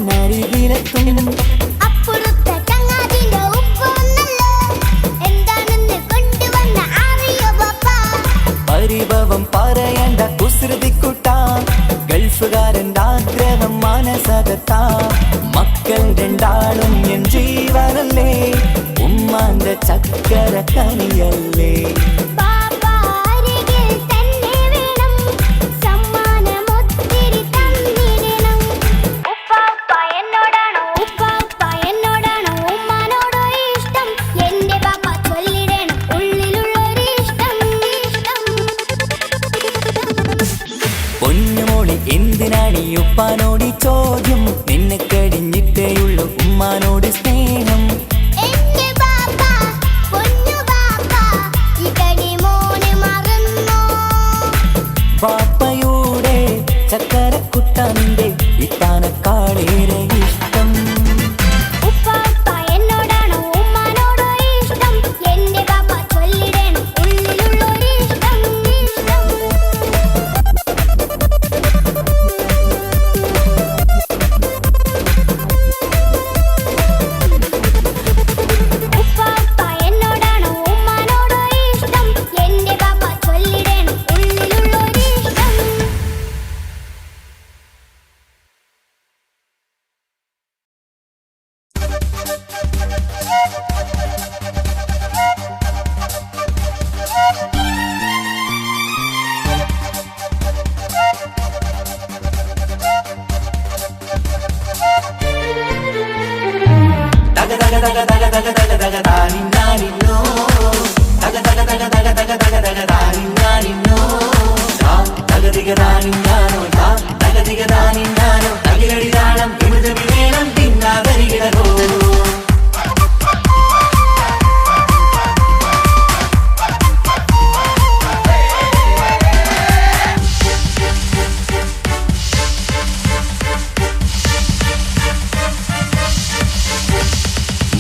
വന്നരികിലെത്തും. അപ്പുറത്തെ ചങ്ങാതിന്റെ ഉപ്പൊന്നല്ലോ എന്താണെന്ന് കൊണ്ടുവന്ന അറിയോ പാപ്പ. പരിഭവം പറയണ്ട കുസൃതിക്കുട്ട, ഗൾഫുകാരൻ്റെ ആഗ്രഹം മനസ്സകത്താ. മക്കൾ രണ്ടാളും എൻ ജീവനല്ലേ, ഉമ്മാന്റെ ചക്കര കനിയല്ലേ. പൊന്നുമോളി എന്തിനാണ് ഈ ഉപ്പാനോട് ചോദ്യം, നിന്നെ കഴിഞ്ഞിട്ടേയുള്ളൂ ഉമ്മാനോട് സ്നേഹം. പാപ്പയുടെ ചക്കരക്കുട്ട നിന്റെ ഇത്താനക്കാളേറെ ഇഷ്ടം.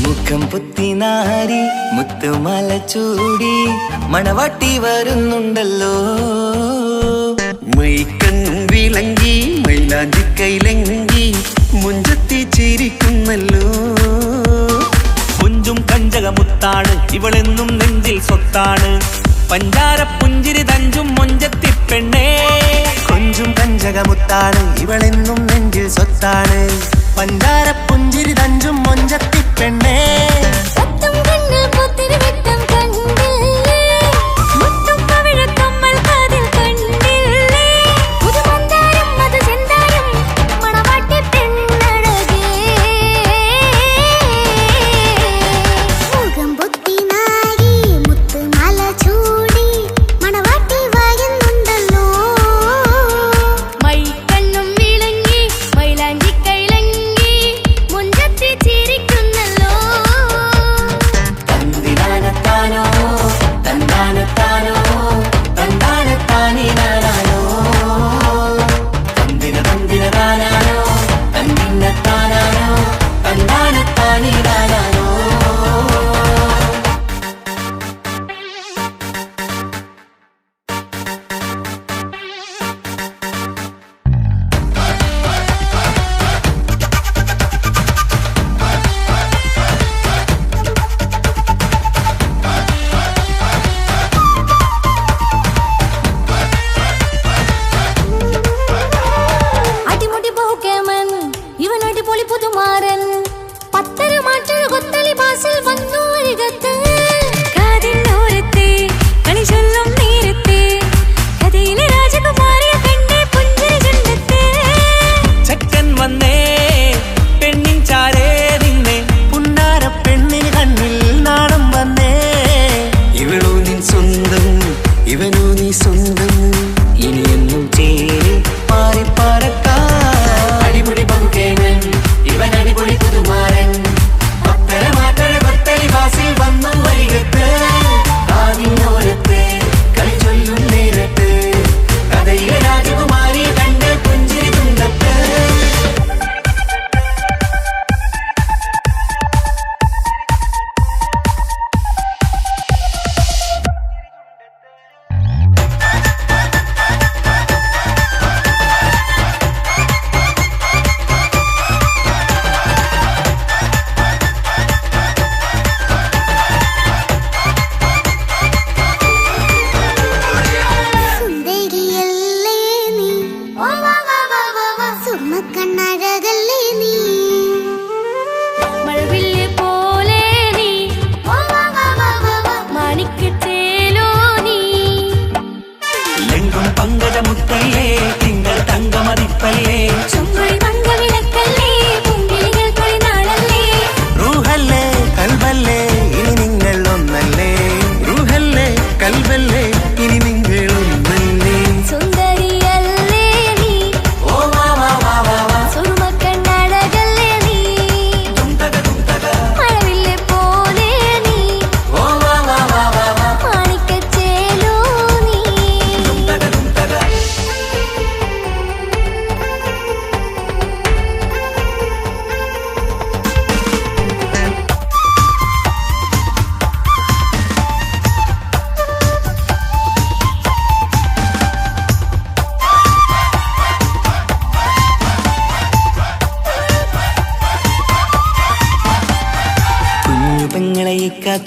മുഖം പുത്തിനാരി മുത്തുമല ചൂടി മണവാട്ടി വരുന്നുണ്ടല്ലോ. മൈക്കണ്ണും വിളങ്ങി മൈലാഞ്ചി കൈലങ്ങി മുഞ്ചത്തി ചിരിക്കുന്നല്ലോ. കുഞ്ചും കഞ്ചകമുത്താണ് ഇവളെന്നും നെഞ്ചിൽ സ്വത്താണ്, പഞ്ചാര പുഞ്ചിരി തഞ്ചും മൊഞ്ചത്തി പെണ്ണേ. കൊഞ്ചും കഞ്ചകമുത്താണ് ഇവളെന്നും നെഞ്ചിൽ സ്വത്താണ്, പഞ്ചാര പുഞ്ചിരി തഞ്ചും മൊഞ്ചത്തി പെണ്ണേ. വന്നു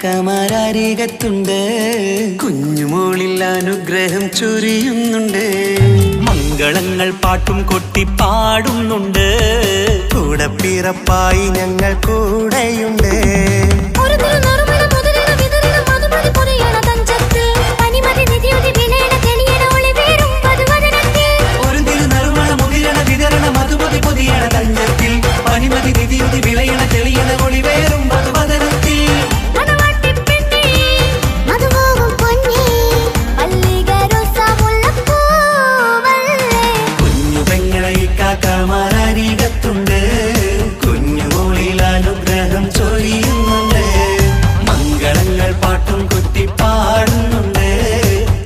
കാക്കമാരരികത്തുണ്ട്. കുഞ്ഞുമോളിൽ അനുഗ്രഹം ചൊരിയുന്നുണ്ട്. മംഗളങ്ങൾ പാട്ടും കൊട്ടി പാടുന്നുണ്ട്. കൂടെ പിറപ്പായി ഞങ്ങൾ കൂടെയുണ്ട്. ഒരു തിരുനറുമണ മുതിരണ വിതരണ മധുമതി പൊതിയണ തഞ്ചത്തിൽ പനിമതി നിധിയുതി വിലയണ തെളിയണ ഒളി വീരും പതുവദനത്തിൽ. ഒരു തിരുനറുമണ മുതിരണ വിതരണ മധുമതി പൊതിയണ തഞ്ചത്തിൽ പനിമതി നിധിയുതി വിളയണ തെളിയണ ഒളിവേറും മധുവദനത്തിൽ. മണവാട്ടിപ്പെണ്ണേ മധുപോകും പൊന്നേ മല്ലികരോസമുല്ലപ്പൂവല്ലേ. കുഞ്ഞു പെങ്ങളെ കാക്കമാരരികത്തുണ്ട്. കുഞ്ഞുമോളിൽ അനുഗ്രഹം ചൊരിയുന്നുണ്ട്. മംഗളങ്ങൾ പാട്ടും കുത്തി പാടുന്നുണ്ട്.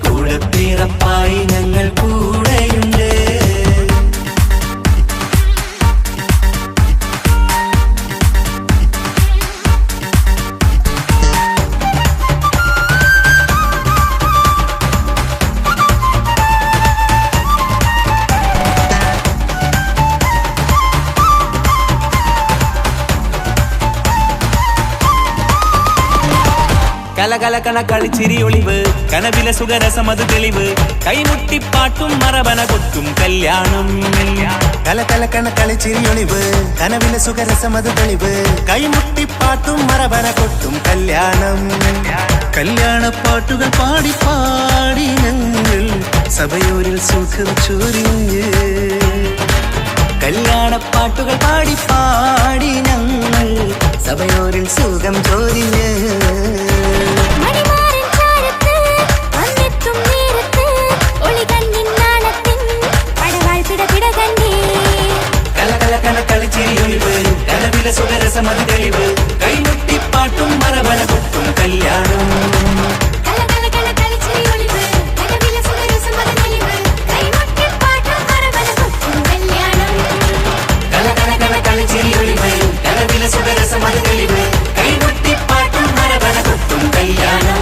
കൂടെ പിറപ്പായി ഞങ്ങൾ കൂടെയുണ്ട്. കലകലകണ കളിച്ചിരി ഒളിവ് കനവില സുഖരസമത് തെളിവ് കൈമുട്ടിപ്പാട്ടും മറവന കൊട്ടും കല്യാണം. കലകലക്കണ കളിച്ചിരിയൊളിവ് കനവിലെ സുഖരസമത് തെളിവ് കൈമുട്ടിപ്പാട്ടും മറവന കൊട്ടും കല്യാണം. കല്യാണപ്പാട്ടുകൾ പാടി പാടി ഞങ്ങൾ സഭയോരിൽ സുഖം ചൊരിഞ്ഞ്. കല്യാണപ്പാട്ടുകൾ പാടി പാടി ഞങ്ങൾ സഭയോരിൽ സുഖം ചോരിഞ്ഞ്. മണിമാരൻ ചാരത്ത് വന്നെത്തും നേരത്ത് ഒളികണ്ണിൻ നാളത്തിൻ പടവാൾ പിടപിട കണ്ടേ. കലകലകണ കളിച്ചിരിയൊളിവ് കനവില സുഖരസമതി തെളിവ് കൈമുട്ടിപ്പാട്ടും മറവന കൊട്ടും കല്യാണം. കലകലകണ കളിച്ചിരിയൊളിവ് കനവില സുഖരസമത് തെളിവ് കൈമുട്ടിപ്പാട്ടും മറവന കൊട്ടും കല്യാണം. കലകലകണ കളിച്ചിരിയൊളിവ് കനവില സുഖരസമതി തെളിവ് കൈമുട്ടിപ്പാട്ടും മറവന കൊട്ടും കല്യാണം.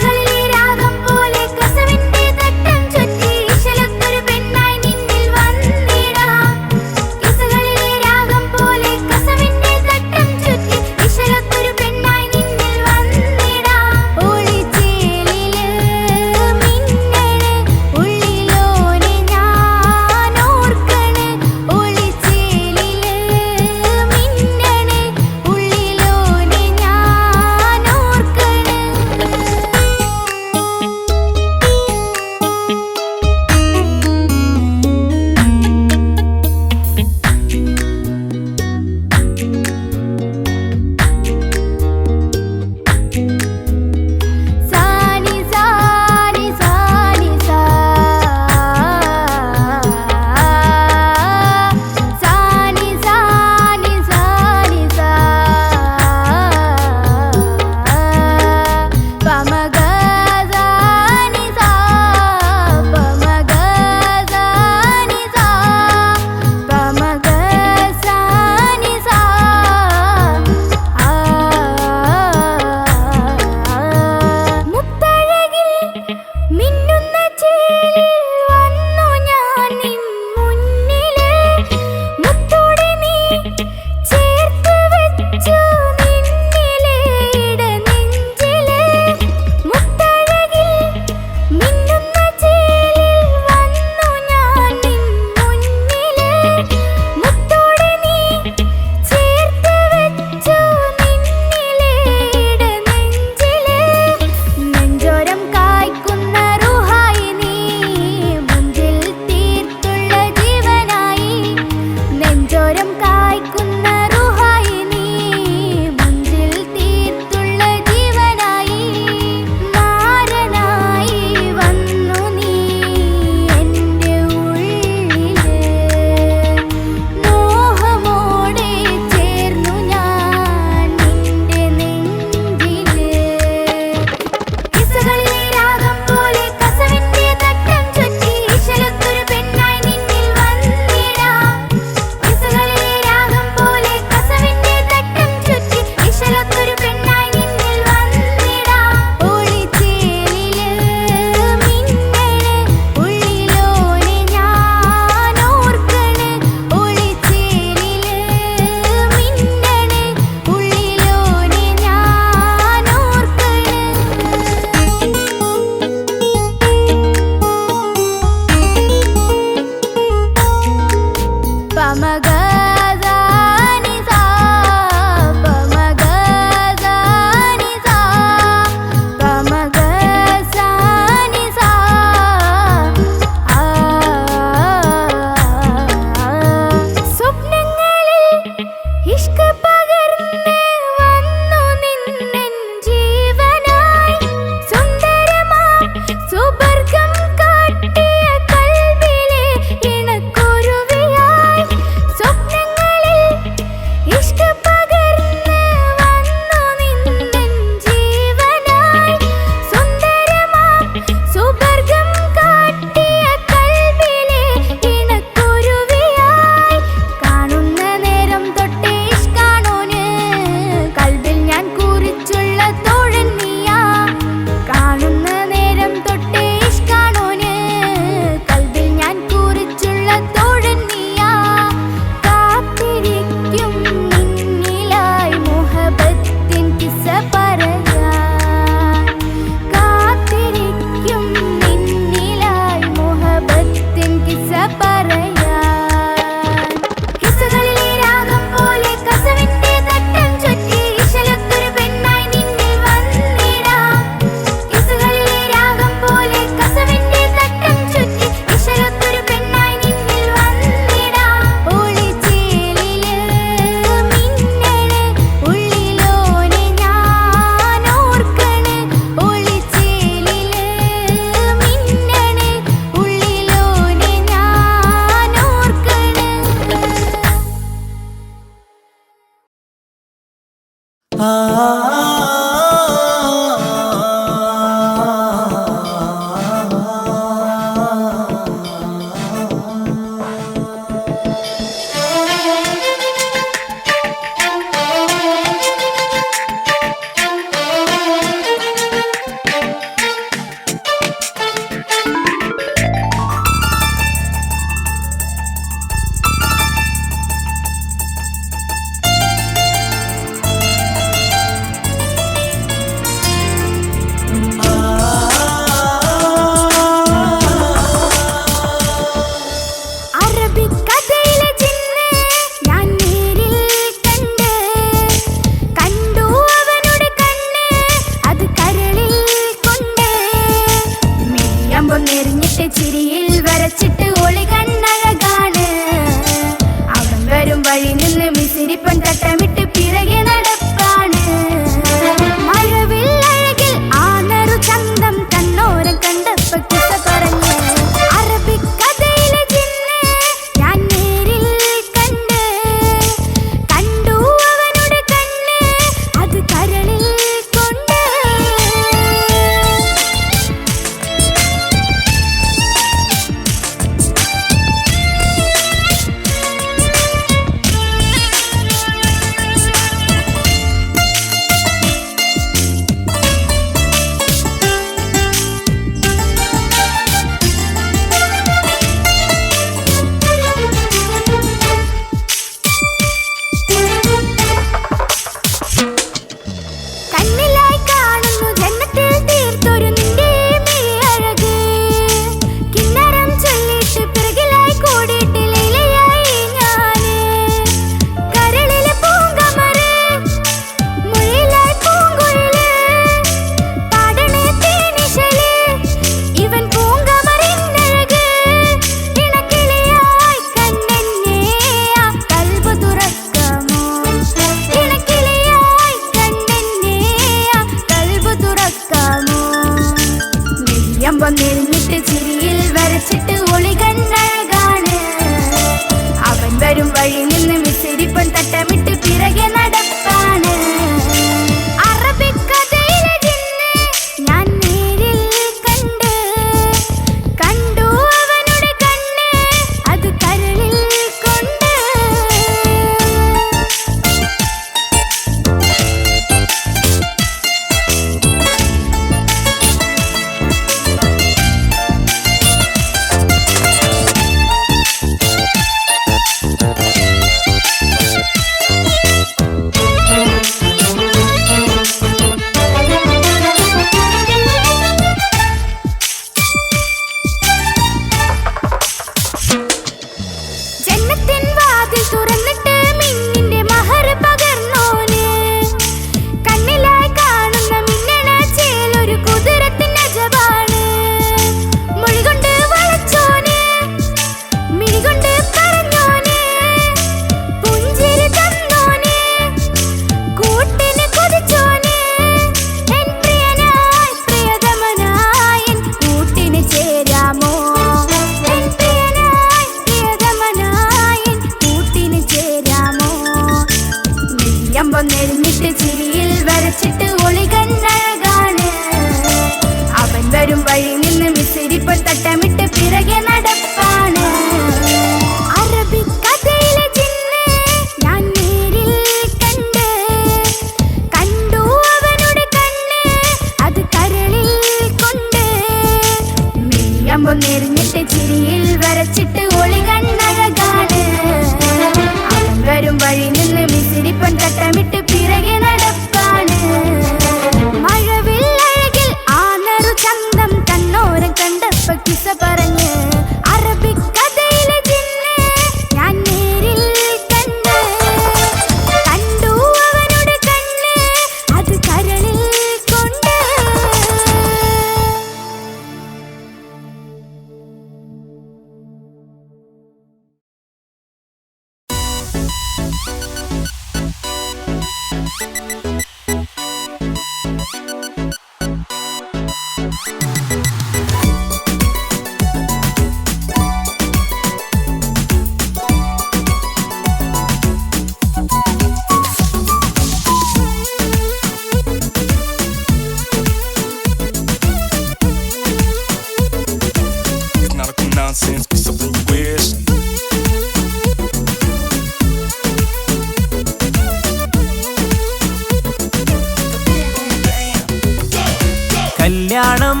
കല്യാണം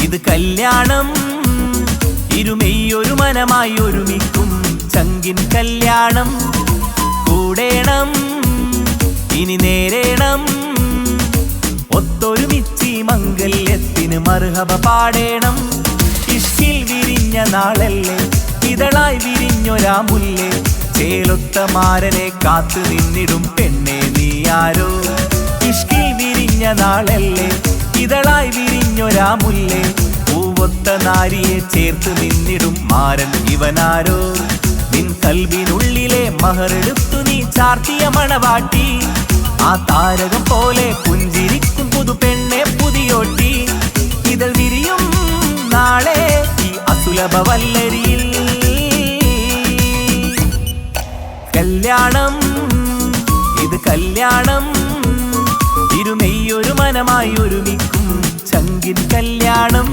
ഇത് കല്യാണം ഇരുമെയ്യൊരു മനമായി ഒരുമിക്കും ചങ്കിൻ കല്യാണം കൂടേണം ഇനി നേരേണം ഒത്തൊരുമിച്ചി മംഗല്യത്തിന് മർഹബ പാടേണം ഇഷ്കിൽ വിരിഞ്ഞ നാളല്ലേ ഇതളായി വിരിഞ്ഞൊരാ മുല്ലേ ചേലൊത്ത മാരനെ കാത്തു നിന്നിടും പെണ്ണെ നീയാരോ ഇഷ്കിൽ വിരിഞ്ഞ നാളല്ലേ ഇതളായി വിരിഞ്ഞൊരാ മുല്ലേ പൂവൊത്ത നാരിയെ ചേർത്ത് നിന്നിടും മാരൻ ഇവനാരോ നിൻ കൽബിനുള്ളിലെ മഹറെടുത്തു നീ ചാർത്തിയ മണവാട്ടി ആ താരകം പോലെ പുഞ്ചിരിക്കും പുതു പെണ്ണെ പുതിയോട്ടി ഇതൾ വിരിയും നാളെ ഈ അസുലഭ വല്ലരിയിൽ കല്യാണം ഇത് കല്യാണം ഇരുമെയ്യൊരു മനമായി ഒരുമിക്കും ചങ്കിൻ കല്യാണം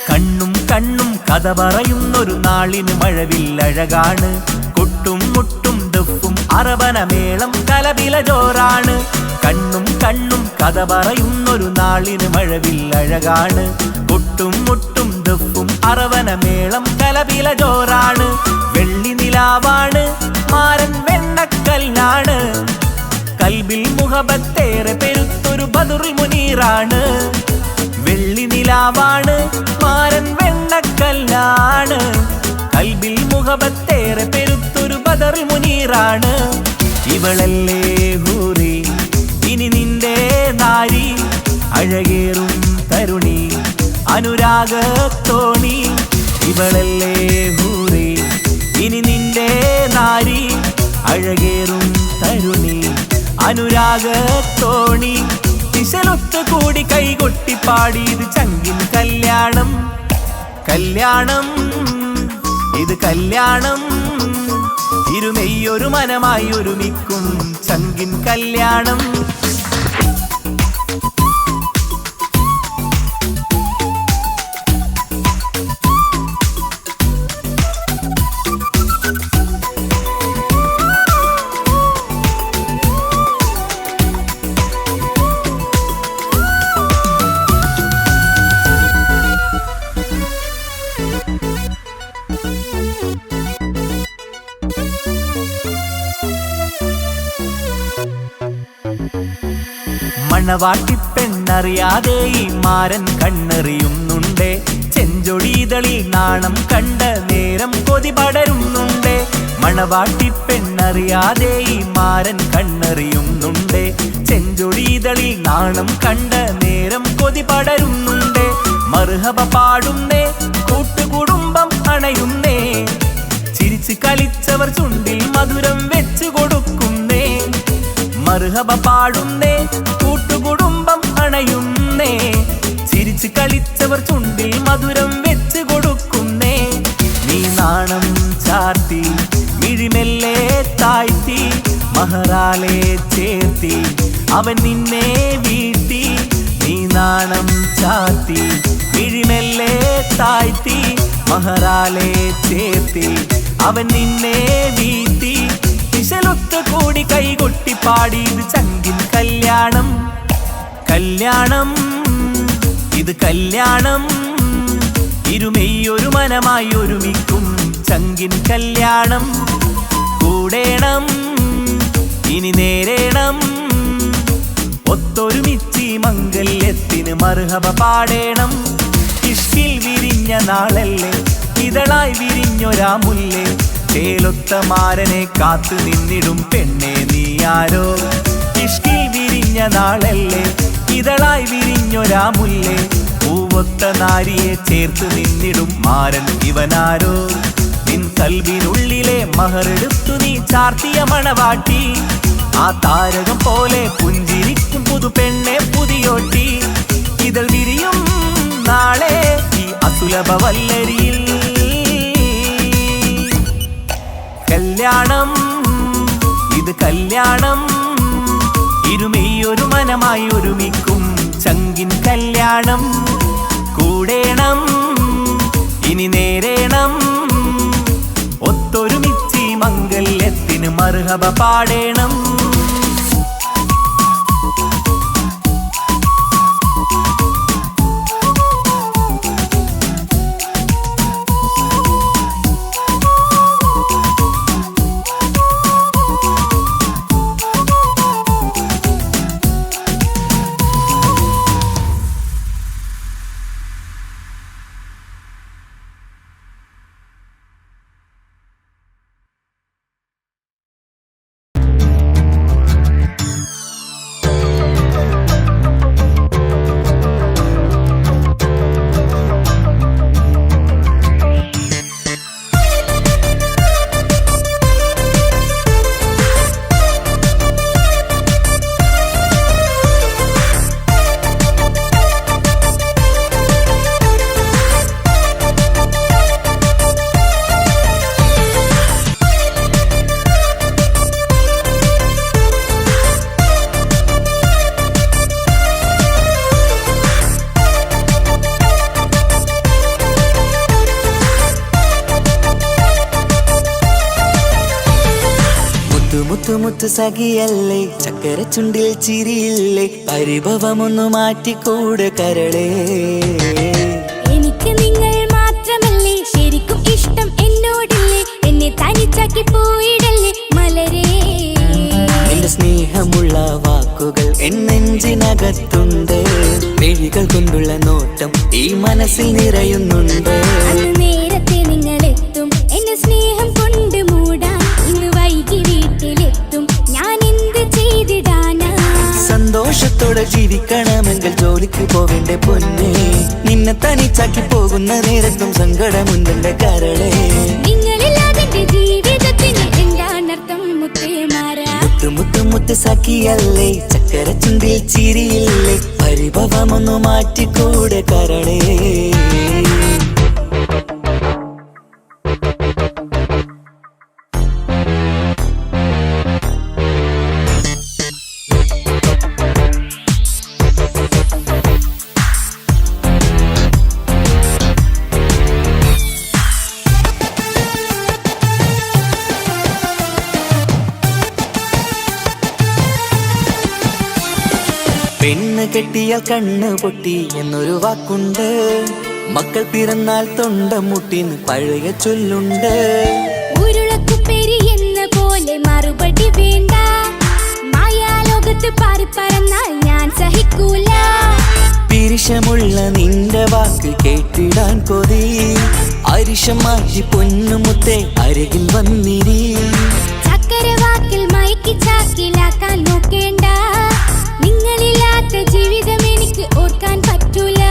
കണ്ണും കണ്ണും കഥ പറയുന്നൊരു നാളിന് മഴവില്ലഴകാണ് കൊട്ടും മുട്ടും ദഫും അറബനമേളം കലപില ജോറാണ് കണ്ണും കണ്ണും കഥ പറയുന്നൊരു നാളിന് മഴവില്ലഴകാണ് കൊട്ടും മുട്ടും ദഫും അറബനമേളം കലപില ജോറാണ് വെള്ളി നിലാവാണ് മാരൻ വെണ്ണക്കല്ലാണ് കൽബിൽ മുഹബത്തേറെ പെരുത്തൊരു ബദറുൽ മുനീറാണ് വെള്ളി നിലാവാണ് മാരൻ വെണ്ണക്കല്ലാണ് കൽബിൽ മുഹബത്തേറെ പെരുത്തൊരു ബദറുൽ മുനീറാണ് ഇവളല്ലേ ഹൂറി ഇനി നിന്റെ നാരി അഴകേറും തരുണി അനുരാഗത്തോണി ഇവളല്ലേ ഹൂറി ഇനി നിന്റെ നാരി അഴകേറും തരുണി അനുരാഗത്തോണി ദിശലൊത്ത് കൂടി കൈകൊട്ടി പാടിയത് ചങ്കിൻ കല്യാണം കല്യാണം ഇത് കല്യാണം ഇരുമെയ്യൊരു മനമായി ഒരുമിക്കും ചങ്കിൻ കല്യാണം മണവാട്ടിപ്പെണ്ണറിയാതെ ഈ മാരൻ കണ്ണെറിയുന്നുണ്ടേ ചെഞ്ചൊടിതളിൽ നാണം കണ്ട നേരം കൊതി പടരുന്നുണ്ടേ മണവാട്ടിപ്പെണ്ണറിയാതെ ഈ മാരൻ കണ്ണെറിയുന്നുണ്ടേ ചെഞ്ചൊടിതളിൽ നാണം കണ്ട നേരം കൊതി പടരുന്നുണ്ടേ മർഹബ പാടുന്നേ കൂട്ടുകുടുംബം അണയുന്നേ ചിരിച്ച് കളിച്ചവർ ചുണ്ടിൽ മധുരം വെച്ചു കൊടുക്കുന്നേ മർഹബ പാടുന്നേ കൂട്ടുകുടുംബം അണയുന്നേ ചിരിച്ച് കളിച്ചവർ ചുണ്ടിൽ മധുരം വെച്ച് കൊടുക്കുന്നേ നീ നാണം ചാർത്തി മിഴിമെല്ലെ താഴ്ത്തി മഹറാലെ ചേർത്തി അവൻ നിന്നെ വീഴ്ത്തി നീ നാണം ചാർത്തി മിഴിമെല്ലെ താഴ്ത്തി മഹറാലെ ചേർത്തി അവൻ നിന്നെ വീഴ്ത്തി ദിശലൊത്ത് കൂടി കൈകൊട്ടി പാടിയത് ചങ്കിൻ കല്യാണം കല്യാണം ഇത് കല്യാണം ഇരുമെയ്യൊരു മനമായി ഒരുമിക്കും ചങ്കിൻ കല്യാണം കൂടേണം ഇനി നേരേണം ഒത്തൊരുമിച്ചി മംഗല്യത്തിന് മർഹബ പാടേണം ഇഷ്കിൽ വിരിഞ്ഞ നാളല്ലേ ഇതളായി വിരിഞ്ഞൊരാ മുല്ലേ ചേലൊത്ത മാരനെ കാത്തു നിന്നിടും പെണ്ണെ നീയാരോ ഇഷ്കിൽ വിരിഞ്ഞ നാളല്ലേ ഇതളായി വിരിഞ്ഞൊരാ മുല്ലേ പൂവൊത്ത നാരിയെ ചേർത്ത് നിന്നിടും മാരൻ ഇവനാരോ നിൻ കൽബിനുള്ളിലെ മഹറെടുത്തു നീ ചാർത്തിയ മണവാട്ടി ആ താരകം പോലെ പുഞ്ചിരിക്കും പുതു പെണ്ണെ പുതിയോട്ടി ഇതൾ വിരിയും നാളെ ഈ അസുലഭ വല്ലരിയിൽ. കല്യാണം ഇത് കല്യാണം, ഇരുമെയ്യൊരു മനമായി ഒരുമിക്കും ചങ്കിൻ കല്യാണം. കൂടേണം ഇനി നേരേണം, ഒത്തൊരുമിച്ച് മംഗല്യത്തിന് മർഹബ പാടേണം. മുത്തു സഖിയല്ലേ, ചക്കര ചുണ്ടിൽ ചിരിയില്ലേ, പരിഭവമൊന്നു മാറ്റിക്കൂടെ കരളേ. എനിക്ക് നിങ്ങൾ മാത്രമല്ലേ ശരിക്കും ഇഷ്ടം എന്നോടില്ലേ, എന്നെ തനിച്ചാക്കി പോയിടല്ലേ മലരേ. എന്റെ സ്നേഹമുള്ള വാക്കുകൾ എന്നെഞ്ചിനകത്തുണ്ട്, മിഴികൾ കൊണ്ടുള്ള നോട്ടം ഈ മനസ്സിൽ നിറയുന്നുണ്ട്. അന്ന് നേരത്തെ നിങ്ങളെത്തും എന്നെ സ്നേഹം കൊണ്ട് മൂടാൻ, ഇന്ന് വൈകി വീട്ടിലെത്തും ഞാൻ എന്ത് ചെയ്തിടാനാ. സന്തോഷത്തോടെ ജീവിക്കണമെങ്കിൽ ജോലിക്ക് പോവേണ്ട പൊന്നേ, നിന്നെ തനിച്ചാക്കി പോകുന്ന നേരത്തും സങ്കടമുണ്ടെന്റെ കരളേ. നിങ്ങളില്ലാതെ ജീവിതത്തിന് എന്താണർത്ഥം മുത്തേമാരാ. മുത്ത് സഖിയല്ലേ, ചക്കര ചുണ്ടിൽ ചിരിയില്ലേ, പരിഭവമൊന്നു മാറ്റിക്കൂടെ കരളേ. പെണ്ണ് കെട്ടിയാൽ കണ്ണ് പൊട്ടി എന്നൊരു വാക്കുണ്ട്, മക്കൾ പിറന്നാൽ തൊണ്ട മുട്ടിന് പഴയ ചൊല്ലുണ്ട്. ഉരുളക്കുപ്പേരി എന്ന പോലെ മറുപടി വേണ്ട, മായാലോകത്ത് പാറിപ്പറന്നാൽ ഞാൻ സഹിക്കൂല. പിരിശമുള്ള നിന്റെ വാക്ക് കേട്ടിടാൻ കൊതി, അരിശം മാറ്റി പൊന്നുമുത്തേ അരികിൽ വന്നിരി. ചക്കര വാക്കിൽ മയക്കി ചാക്കിലാക്കാൻ നോക്കേണ്ട, നിങ്ങളില്ലാത്ത ജീവിതം എനിക്ക് ഓർക്കാൻ പറ്റൂല.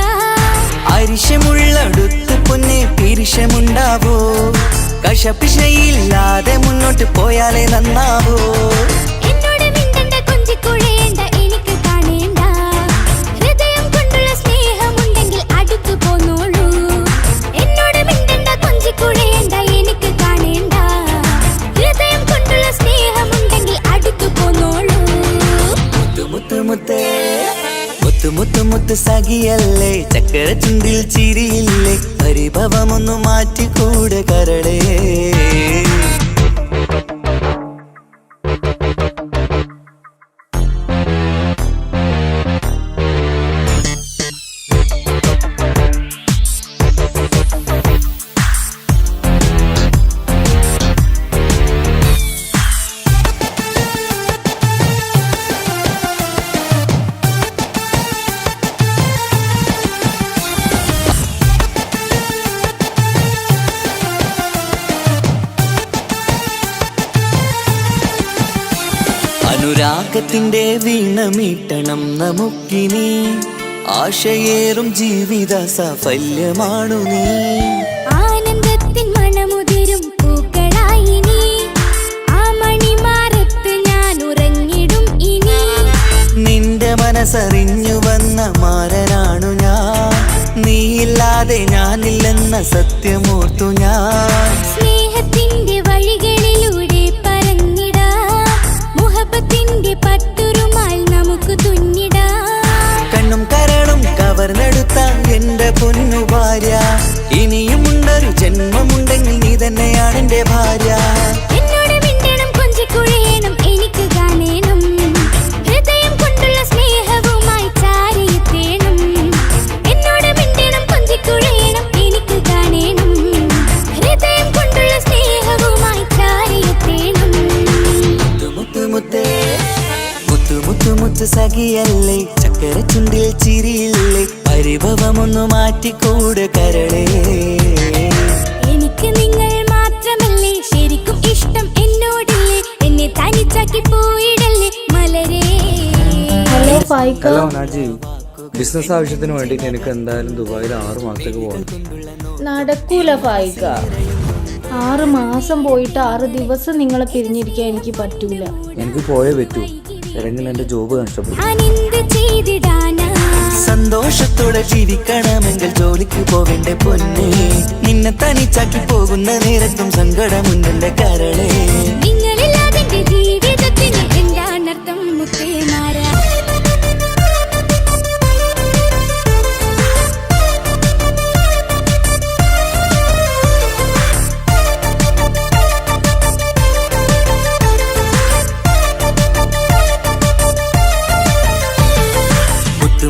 അരിശമുള്ളടുത്ത് പൊന്നെ പിരിശമുണ്ടാവോ, കശപിശയില്ലാതെ മുന്നോട്ട് പോയാലേ നന്നാവോ. എന്നോട് മിണ്ടണ്ട കൊഞ്ചിക്കുഴയേണ്ട എനിക്ക് കാണേണ്ട, ഹൃദയം കൊണ്ടുള്ള സ്നേഹമുണ്ടെങ്കിൽ അടുത്തു പോന്നോളൂ. എന്നോട് മിണ്ടണ്ട കൊഞ്ചിക്കുഴയേണ്ട എനിക്ക് കാണേണ്ട, ഹൃദയം കൊണ്ടുള്ള സ്നേഹമുണ്ടെങ്കിൽ അടുത്തു പോന്നോളൂ. മുത്ത് സഖിയല്ലേ, ചക്കര ചുണ്ടിൽ ചിരിയില്ലേ, പരിഭവമൊന്നു മാറ്റിക്കൂടെ കരളേ. അനുരാഗത്തിന്റെ വീണമീട്ടണം നമുക്കിനി, ആശയേറും ജീവിത സാഫല്യമാണു നീ. ആനന്ദത്തിൻ മണമുതിരും പൂക്കളായി നീ, ആ മണിമാറത്ത് ഞാൻ ഉറങ്ങിടും ഇനി. നിന്റെ മനസ്സറിഞ്ഞു വന്ന മാരനാണു ഞാൻ. നീയില്ലാതെ ഞാനില്ലെന്ന സത്യമോർത്തു ഞാൻ. സ്നേഹത്തിന്റെ വഴികളിലൂടെ പറഞ്ഞിടാം, മുഹബത്തിന്റെ പട്ടുറുമാൽ നമുക്ക് തുന്നിടാം. കണ്ണും കരളും കവർന്നെടുത്ത എന്റെ പൊന്നു ഭാര്യ, ഇനിയുമുണ്ടൊരു ജന്മമുണ്ടെങ്കിൽ നീ തന്നെയാണ് എന്റെ ഭാര്യ. എന്നോട് മിണ്ടണം, കൊഞ്ചിക്കുഴയണം, എനിക്ക് കാണേണം, ഹൃദയം കൊണ്ടുള്ള സ്നേഹവുമായി ചാരിയെത്തേണം. എന്നോട് മിണ്ടണം, കൊഞ്ചിക്കുഴയണം, എനിക്ക് കാണേണം, ഹൃദയം കൊണ്ടുള്ള സ്നേഹവുമായി ചാരിയെത്തേണം. മുത്തു മുത്തേ മുത്തു മുത്തു മുത്തു സഖിയല്ലേ, ചക്കര ചുണ്ടിൽ ചിരിയില്ലേ, പരിഭവമൊന്നു മാറ്റിക്കൂട് കരളേ. എനിക്ക് നിങ്ങൾ മാത്രമല്ലേ ശരിക്കും ഇഷ്ടം എന്നോടില്ലേ, എന്നെ തനിച്ചാക്കി പോയിടല്ലേ മലരേ. Hello Faika. Hello Naji, business ആവശ്യത്തിന് വേണ്ടിയിട്ട് എനിക്ക് എന്തായാലും ദുബായിൽ 6 മാസത്തേക്ക് പോകണം. നടക്കൂല ഫായിക്ക. 6 മാസം പോയിട്ട് 6 ദിവസം നിങ്ങളെ പിരിഞ്ഞിരിക്കാൻ എനിക്ക് പറ്റൂല. എനിക്ക് പോയേ പറ്റൂ, അല്ലെങ്കിൽ എൻ്റെ ജോബ് നഷ്ടപ്പെടും. ഞാനെന്ത് ചെയ്തിടാനാ? സന്തോഷത്തോടെ ജീവിക്കണമെങ്കിൽ ജോലിക്ക് പോവേണ്ട പൊന്നേ. നിന്നെ തനിച്ചാക്കി പോകുന്ന നേരത്തും സങ്കടമുണ്ടെന്റെ കരളേ. നിങ്ങളില്ലാതെ എന്റെ ജീവിതത്തിന് എന്താണർത്ഥം മുത്തേമാരാ?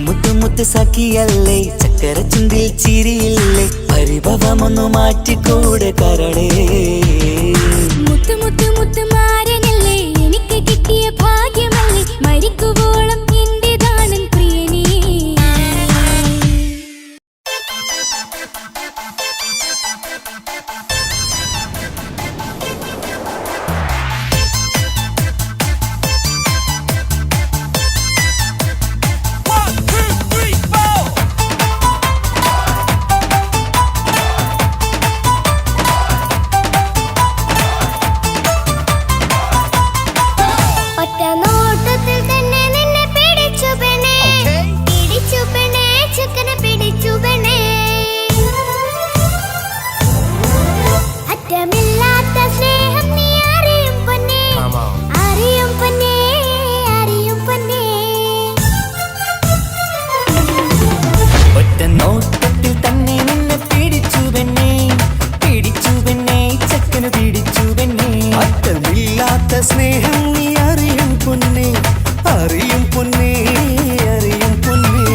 മുത്തു മുത്ത് സഖിയല്ലേ, ചക്കര ചുണ്ടിൽ ചിരിയില്ലേ, പരിഭവമൊന്നു മാറ്റിക്കൂടെ കരളേ. മുത്ത് മുത്ത് മുത്ത് മാരനല്ലേ, എനിക്ക് കിട്ടിയ ഭാഗ്യമല്ലേ, മരിക്കുവോളം എന്റേതാണൻ പ്രിയനേ. ഒറ്റ നോട്ടത്തിൽ തന്നെ നിന്നെ പിടിച്ചു പെണ്ണേ, പിടിച്ചു പെണ്ണേ, ചക്കനെ പിടിച്ചു പെണ്ണേ. അറ്റമില്ലാത്ത സ്നേഹം നീ അറിയും പൊന്നേ, അറിയും പൊന്നേ, അറിയും പൊന്നേ. ഒറ്റ നോട്ടത്തിൽ തന്നെ നിന്നെ പിടിച്ചു പെണ്ണേ, പിടിച്ചു പെണ്ണേ, ചക്കന് പിടിച്ചു പെണ്ണേ. അറ്റമില്ലാത്ത സ്നേഹം നീ അറിയും പൊന്നേ, അറിയും പൊന്നേ, അറിയും പൊന്നേ.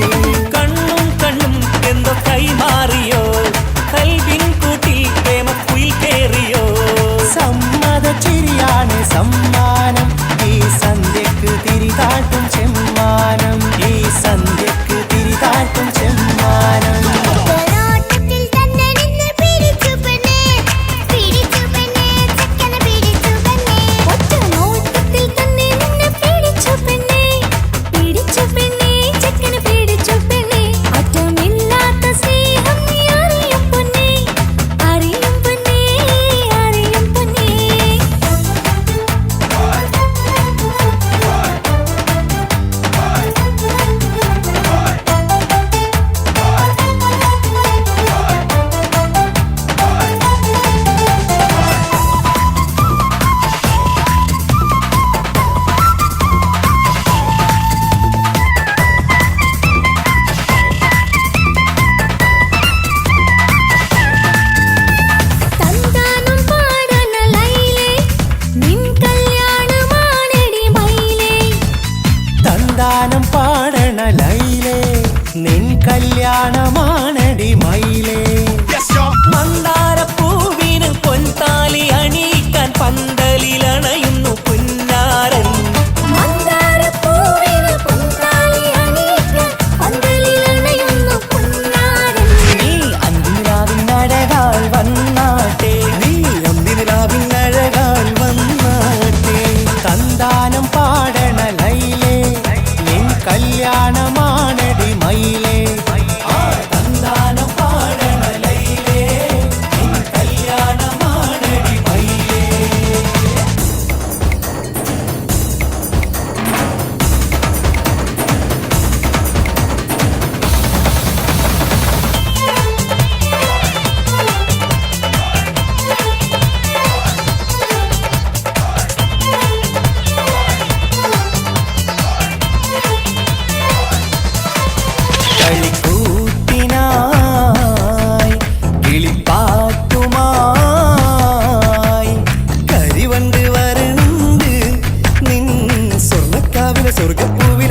കണ്ണും കണ്ണും എന്തോ കൈമാറിയോ, കൽവിൻ കൂട്ടിൽ പ്രേമക്കുയിൽ കേറിയോ. സമ്മത ചിരിയാണ് സമ്മാനം, ഈ സന്ധ്യക്ക് തിരിതാട്ടും ചെമ്മാനം, ഈ സന്ധ്യക്ക് തിരിതാട്ടും ചെമ്മാനം. നോട്ടത്തിൽ തന്നെ നിന്നെ പിടിച്ചു പെണ്ണേ, പിടിച്ചു പെണ്ണേ, ചക്കനെ പിടിച്ചു പെണ്ണേ. ഒറ്റ നോട്ടത്തിൽ തന്നെ നിന്നെ പിടിച്ചു പെണ്ണേ, പിടിച്ചു പെണ്ണേ, ചക്കനെ പിടിച്ചു പെണ്ണേ. അറ്റമില്ലാത്ത സ്നേഹം നീ അറിയും പൊന്നേ, അറിയും പൊന്നേ, അറിയും പൊന്നേ. തന്താനം പാടന ലൈലേ, നിൻ കല്യാണമാണെടി മൈലേ. തന്താനം പാടണ ലൈലേ, നിൻ കല്യാണമാണടി മയിലേ. മന്ദാരപ്പൂവിന് പൊൻതാലി അണിയിക്കാൻ പന്തലിലണയുന്നു പുന്നാരൻ. മന്ദാരപ്പൂവിന് പൊൻതാലി അണിയിക്കാൻ പന്തലിലണയുന്നു പൊന്നാരൻ. നീ അന്തിരാവിനഴകാൽ വന്നാട്ടെ, നീ അന്തിരാവിനഴകാൽ വന്നാട്ടെ. തന്താനം പാടണ ലൈലേ, നിൻ കല്യാണമാണടി മയിലേ. തന്താനം പാടണ ലൈലേ, നിൻ കല്യാണമാണടി മയിലേ.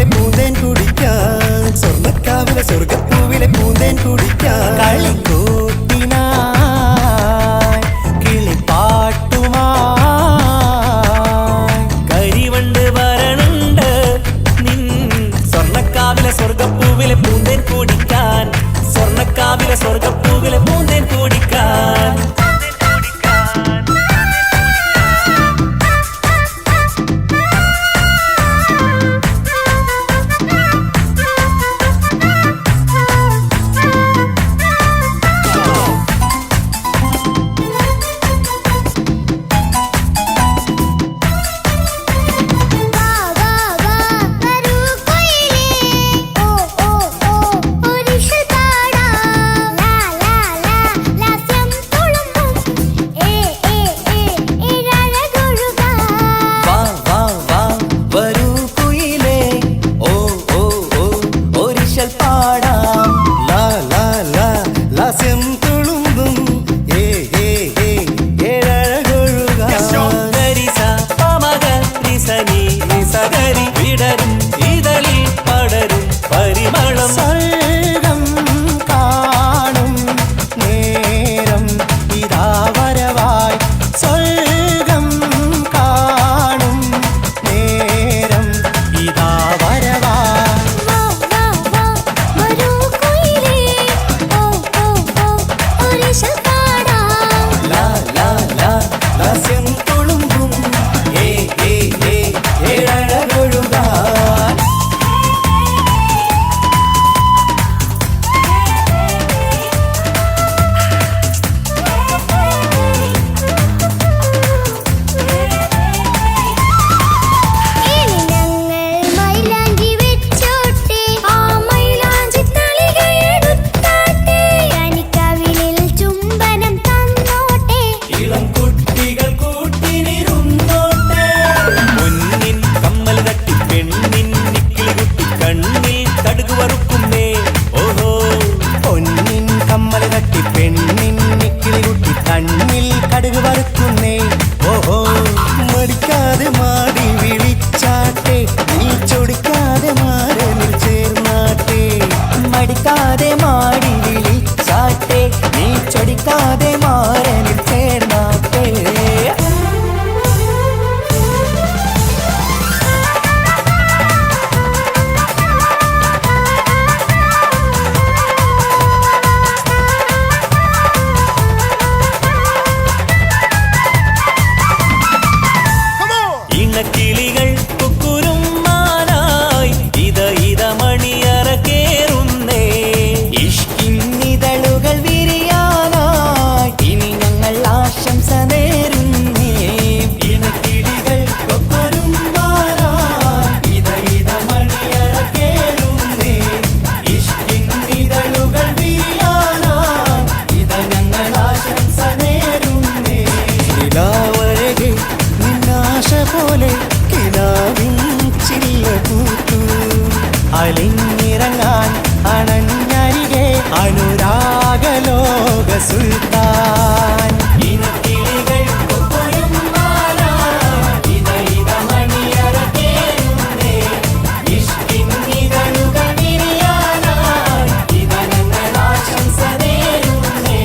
സ്വർഗപ്പൂവിലെ പൂന്തേൻ കുടിക്കാൻ സ്വർണ്ണക്കാവിലെ സ്വർഗപ്പൂവിലെ പൂന്തേൻ കുടിക്കാൻ കളിക്കൂട്ടിനായി കിളിപ്പാട്ടുമായി കരിവണ്ട് വരണുണ്ട് നിൻ സ്വർണ്ണക്കാവിലെ സ്വർഗപ്പൂവിലെ പൂന്തേൻ കുടിക്കാൻ സ്വർണ്ണക്കാവിലെ സ്വർഗപ്പൂവിലെ പൂന്തേൻ കുടിക്കാൻ വിടരും ഇതളിൽ പടരും പരിമളം സ്വർഗം കാണും നേരം ഇതാ വരവായി സ്വർഗം കാണും നേരം ഇതാ വരവായി ലാ ലാ ലാ ലാസ്യം തുളുമ്പും ഏഴഴകൊഴുകാൻ ഇളം കുട്ടികൾ കൂട്ടിനിരുന്നോട്ടെ പൊന്നിൻ കമ്മൽ തട്ടി പെണ്ണിൻ നിക്കിളി കുട്ടി കണ്ണിൽ കടുക് വറുക്കുന്നേ ഓഹോ പൊന്നിൻ കമ്മൽ തട്ടി പെണ്ണിൻ നിക്കിളി കുട്ടി കണ്ണിൽ കടുക് വറുക്കുന്നേ ഓഹോ മടിക്കാതെ മാടി വിളിച്ചാട്ടെ നീ ചൊടിക്കാതെ മാറനിൽ ചേർന്നാട്ടെ മടിക്കാതെ മാടി വിളിച്ചാട്ടെ നീ ചൊടിക്കാതെ മാറനിൽ ചേർന്നാട്ടെ ഇണക്കിളികൾ കുക്കുരും മാനായി ഇത മണിയറ കേറുന്നേ ഇഷ്കിന്നിതളുകൾ വിരിയാനായി ഇനി ഞങ്ങൾ ആശംസ നേരുന്നേ ഇണക്കിളികൾ കൊക്കൊരും മാറായി ഇത മണിയറ കേറുന്നേ ഇഷ്കിന്നിതളുകൾ വിരിയാനായി ഇത ഞങ്ങൾ ആശംസ നേരുന്നേ നിലാവഴകെ നിന്നാശ പോലെ കിനാവിൻ ചില്ല കൂട്ടു അലിഞ്ഞിറങ്ങാൻ അണഞ്ഞരികെ അനുരാഗലോക സുൽത്താൻ ഇനക്കിളികൾ കൊക്കൊരും മാറായി ഇത മണിയറ കേറുന്നേ ഇഷ്കിന്നിതളുകൾ വിരിയാനായി ഇത ഞങ്ങൾ ആശംസ നേരുന്നേ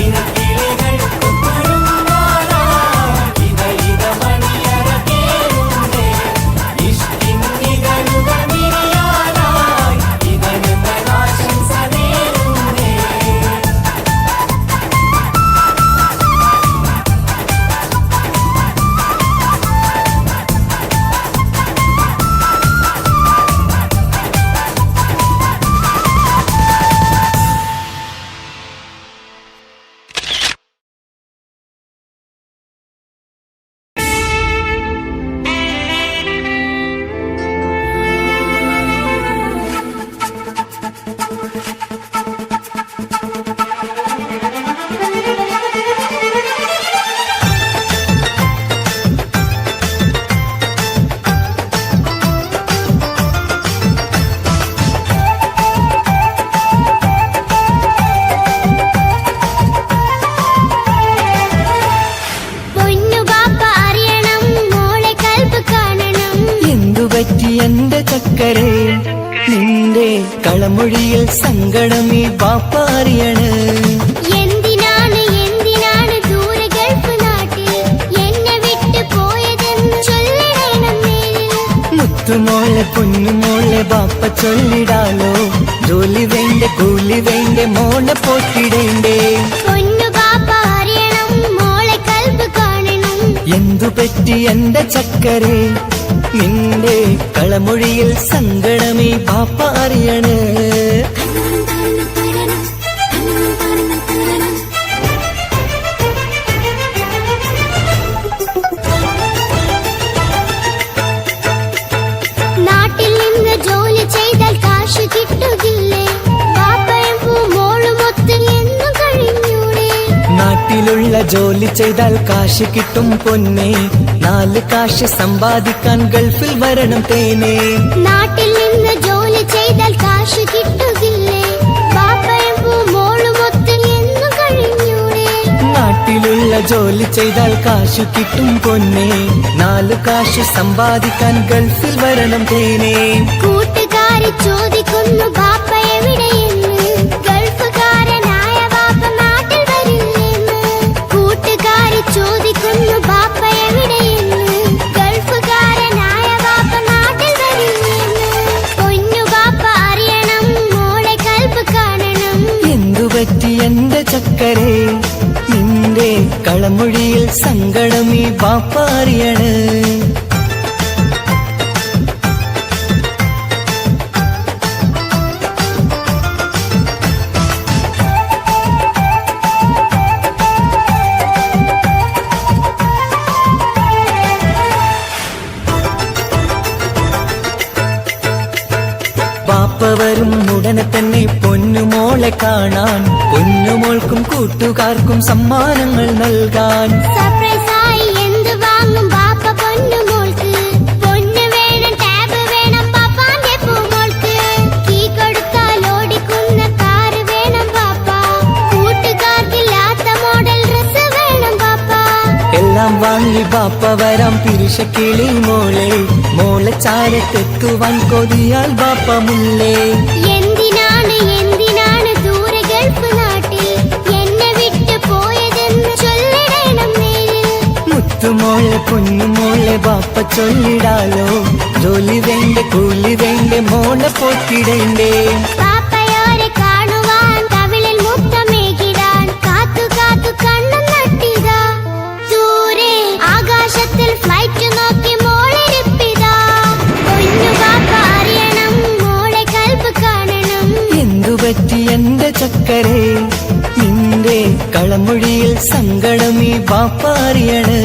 ഇനക്കിളികൾ കൊക്കൊരും മാറായി ഇത മണിയറ കേറുന്നേ ഇഷ്കിന്നിതളുകൾ വിരിയാനായി ഇത ഞങ്ങൾ ആശംസ നേരുന്നേ ചക്കരെ നിന്റെ കളമൊഴിയിൽ സങ്കടം ഈ ബാപ്പ അറിയണ്. എന്തിനാണ് എന്തിനാണ് ദൂരെ ഗൾഫ് നാട്ടിൽ എന്നെ വിട്ട് പോയതെന്ന് ചൊല്ലിടണം മേലിൽ. മുത്തുമോളെ പൊന്നുമോളെ ബാപ്പ ചൊല്ലിടാലോ. ജോലി വേണ്ട കൂലി വേണ്ട മോളെ പോറ്റിടേണ്ടേ. പൊന്നു ബാപ്പ അറിയണം മോളെ കൽബ് കാണണം. എന്തു പറ്റി എന്റെ ചക്കരെ നിന്റെ കളമൊഴിയിൽ സങ്കടമേ ബാപ്പ അറിയണ്. നാട്ടിൽ നിന്ന് ജോലി ചെയ്താൽ കാശ് കിട്ടുകില്ലേ? ബാപ്പയും മോളുമൊത്ത് എന്നും കഴിഞ്ഞൂടെ? നാട്ടിലുള്ള ജോലി ചെയ്താൽ കാശ് കിട്ടും പൊന്നെ. 4 കാശ് സമ്പാദിക്കാൻ ഗൾഫിൽ വരണം തേനെ. നാട്ടിൽ നിന്ന് ജോലി ചെയ്താൽ കാശ് കിട്ടുകില്ലേ? ബാപ്പയും മോളുമൊത്ത് എന്നും കഴിഞ്ഞൂടെ? നാട്ടിലുള്ള ജോലി ചെയ്താൽ കാശ് കിട്ടും പൊന്നെ. 4 കാശ് സമ്പാദിക്കാൻ ഗൾഫിൽ വരണം തേനെ. കൂട്ടുകാരി ചോദിക്കുന്നു ബാപ്പ എവിടെയെന്ന്. ഗൾഫുകാരനായ ബാപ്പ നാട്ടിൽ വരില്ലെന്ന്. കൂട്ടുകാരി ചോദിക്കുന്നു ബാപ്പ എവിടെയെന്ന്. ഗൾഫുകാരനായ ബാപ്പ നാട്ടിൽ വരില്ലെന്ന്. പൊന്നു ബാപ്പ അറിയണം മോളെ കൽബ് കാണണം. എന്തു പറ്റി എന്റെ ചക്കരെ നിന്റെ കളമൊഴിയിൽ സങ്കടം ഈ ബാപ്പ അറിയണ്. ബാപ്പ വരും ഉടനെ തന്നെ പൊന്നുമോളെ കാണാൻ. പൊന്നുമോൾക്കും കൂട്ടുകാർക്കും സമ്മാനങ്ങൾ നൽകാൻ. സർപ്രൈസായി എന്ത് വാങ്ങും ബാപ്പ പൊന്നു മോൾക്ക്? പൊന്നു വേണം ടാബ് വേണം പാപ്പാന്റെ പൂമോൾക്ക്. കീ കൊടുത്താൽ ഓടിക്കുന്ന കാറ് വേണം ബാപ്പ. കൂട്ടുകാർക്കില്ലാത്ത മോഡൽ ഡ്രസ് വേണം ബാപ്പ. എല്ലാം വാങ്ങി ബാപ്പ വരാം പിരിശക്കിളി മോളെ. മോളെ ചാരത്തെത്തുവാൻ കൊതിയാൽ ബാപ്പ മുല്ലേ. എന്തിനാണ് എന്തിനാണ് ദൂരെ ഗൾഫ് നാട്ടിൽ എന്നെ വിട്ട് പോയതെന്ന് ചൊല്ലിടണം മേലിൽ. മുത്തുമോളെ പൊന്നുമോളെ ബാപ്പ ചൊല്ലിടാലോ. ജോലി വേണ്ട കൂലി വേണ്ട മോളെ പോറ്റിടേണ്ടേ. പാപ്പയോരെ കാണുവാൻ കവിളിൽ മുത്തമേകിടാൻ കാത്തു കാത്തു കണ്ണും നട്ടിതാ. ദൂരെ ആകാശത്തിൽ ഫ്ലൈറ്റ് നോക്കി മോളിരിപ്പിതാ. പൊന്നു ബാപ്പ അറിയണം മോളെ കൽബ് കാണണം. എന്തു പറ്റി എന്റെ ചക്കരെ നിന്റെ കളമൊഴിയിൽ സങ്കടം ഈ ബാപ്പ അറിയണ്.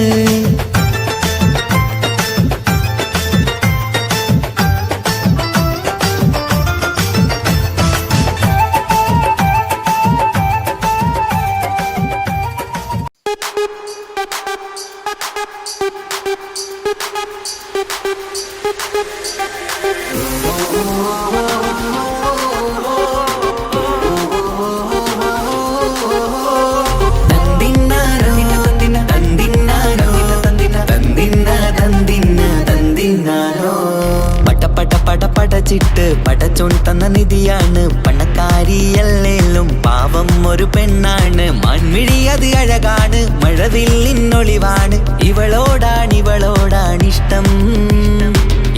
പടച്ചിട്ട് പടച്ചോൻ തന്ന നിധിയാണ്. പണക്കാരിയല്ലേലും പാവം ഒരു പെണ്ണാണ്. മൺമിഴി അത് അഴകാണ്, മഴവില്ലിന്നൊളിവാണ്. ഇവളോടാണിഷ്ടം,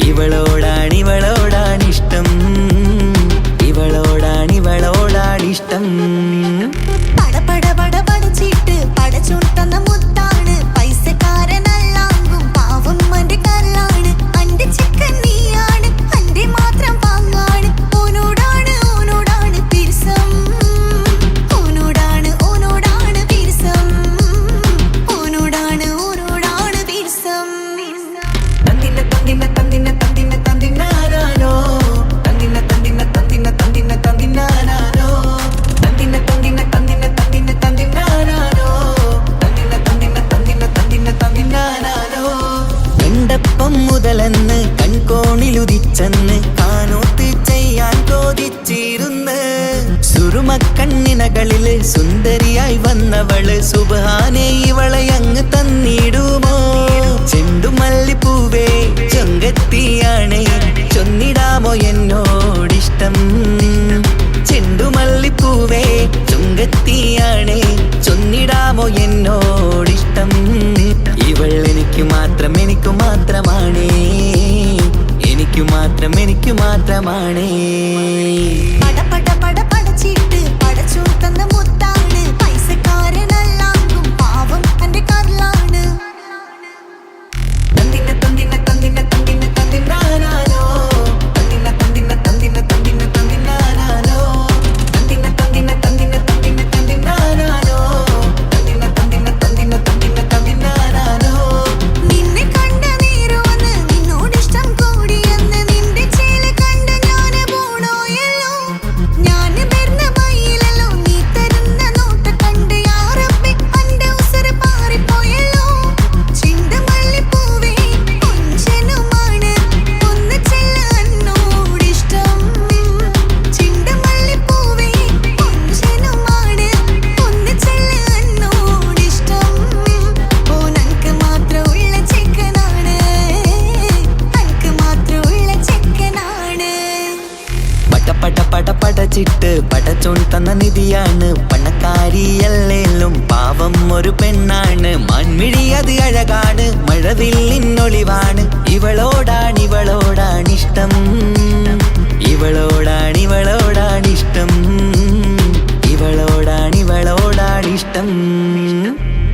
ഇവളോടാണിഷ്ടം, ഇവളോടാണിഷ്ടം. പടച്ചിട്ട് പടച്ചോൻ തന്ന മുത്താണ്. പൈസക്കാരനല്ലാങ്കും പാവം അന്റെ കല്ലാണ്. അന്റെ ചിക്കൻ നീയാണ്, അന്റെ മാത്രം പാങ്ങാണ്. ഓനോടാണ് പിരിസം, ഓനോടാണ് പിരിസം, ഓനോടാണ് പിരിസം. തന്തിന തന്തിന തന്തിന തന്തിന തന്തിനാരോ. തന്തിന തന്തിന തന്തിന തന്തിന തന്തിനാരോ. തന്തിന തന്തിന തന്തിന തന്തിന തന്തിനാരോ. തന്തിന തന്തിന തന്തിന തന്തിന തന്തിനാരോ. കണ്ടപ്പം മുതലെന്ന് കൺകോണിലുദിച്ചെന്ന് കാനോത്ത് ചെയ്യാൻ ചോദിച്ചിരുന്ന്. സുറുമക്കണ്ണിനകളില് സുന്ദരിയായി വന്നവള് സുബ്ഹാനേ ഇവളെ അങ്ങ് തന്നിടുമോ? ചെണ്ടുമല്ലിപ്പൂവേ ചൊങ്കത്തിയാണ് ചൊന്നിടാമോ ചൊന്നിടാമോ എന്നോടിഷ്ടം ചെണ്ടുമല്ലിപ്പൂവേ ചുങ്കത്തിയാണ് ചൊന്നിടാമോ എന്നോടിഷ്ടം ഇവൾ എനിക്ക് മാത്രം എനിക്കു മാത്രമാണേ എനിക്കു മാത്രം എനിക്കു മാത്രമാണേ പട പട പട പടച്ചിട്ട് പടച്ചു തന്ന മുത്താണ് പൈസക്കാരനല്ലാങ്കും പാവം എന്റെ കർലാണ് തന്തിന തന്തിന തന്തിന തന്തിന തന്തിനാനാനോ തന്തിന തന്തിന തന്തിന തന്തിന തന്തിനാനാനോ തന്തിന തന്തിന തന്തിന തന്തിന തന്തിനാനാനോ തന്തിന തന്തിന തന്തിന തന്തിന തന്തിനാനാനോ നിന്നെ കണ്ട നേരോന്ന് നിന്നോടിഷ്ടം കൂടിയെന്ന് നിന്റെ ചേല് കണ്ട് ഞാന് പോണോയല്ലോ ഞാന് വരുന്ന മയിലല്ലോ നീ തരുന്ന നോട്ട കണ്ട് യാറപ്പി അന്റെ ഉസറ് പാറിപ്പോയല്ലോ ചിണ്ടമല്ലിപ്പൂവേ കൊഞ്ചനുമാണ് ഒന്ന് ചെല്ല എന്നോടിഷ്ടം ചിണ്ടമല്ലിപ്പൂവേ കൊഞ്ചനുമാണ് ഒന്ന് ചെല്ല എന്നോടിഷ്ടം ഓനക്ക് മാത്രമുള്ള ചെക്കനാണ് അനക്ക് മാത്രമുള്ള ചെക്കനാണ് പട പട പട പടച്ചിട്ട് പടച്ചോൺ തന്ന നിധിയാണ് പണക്കാരിയല്ലേലും പാവം ഒരു പെണ്ണാണ് മാൻമിഴി അത് അഴകാണ് മഴവില്ലിന്നൊളിവാണ് ഇവളോടാണിഷ്ടം ഇവളോടാണിഷ്ടം ഇവളോടാണിഷ്ടം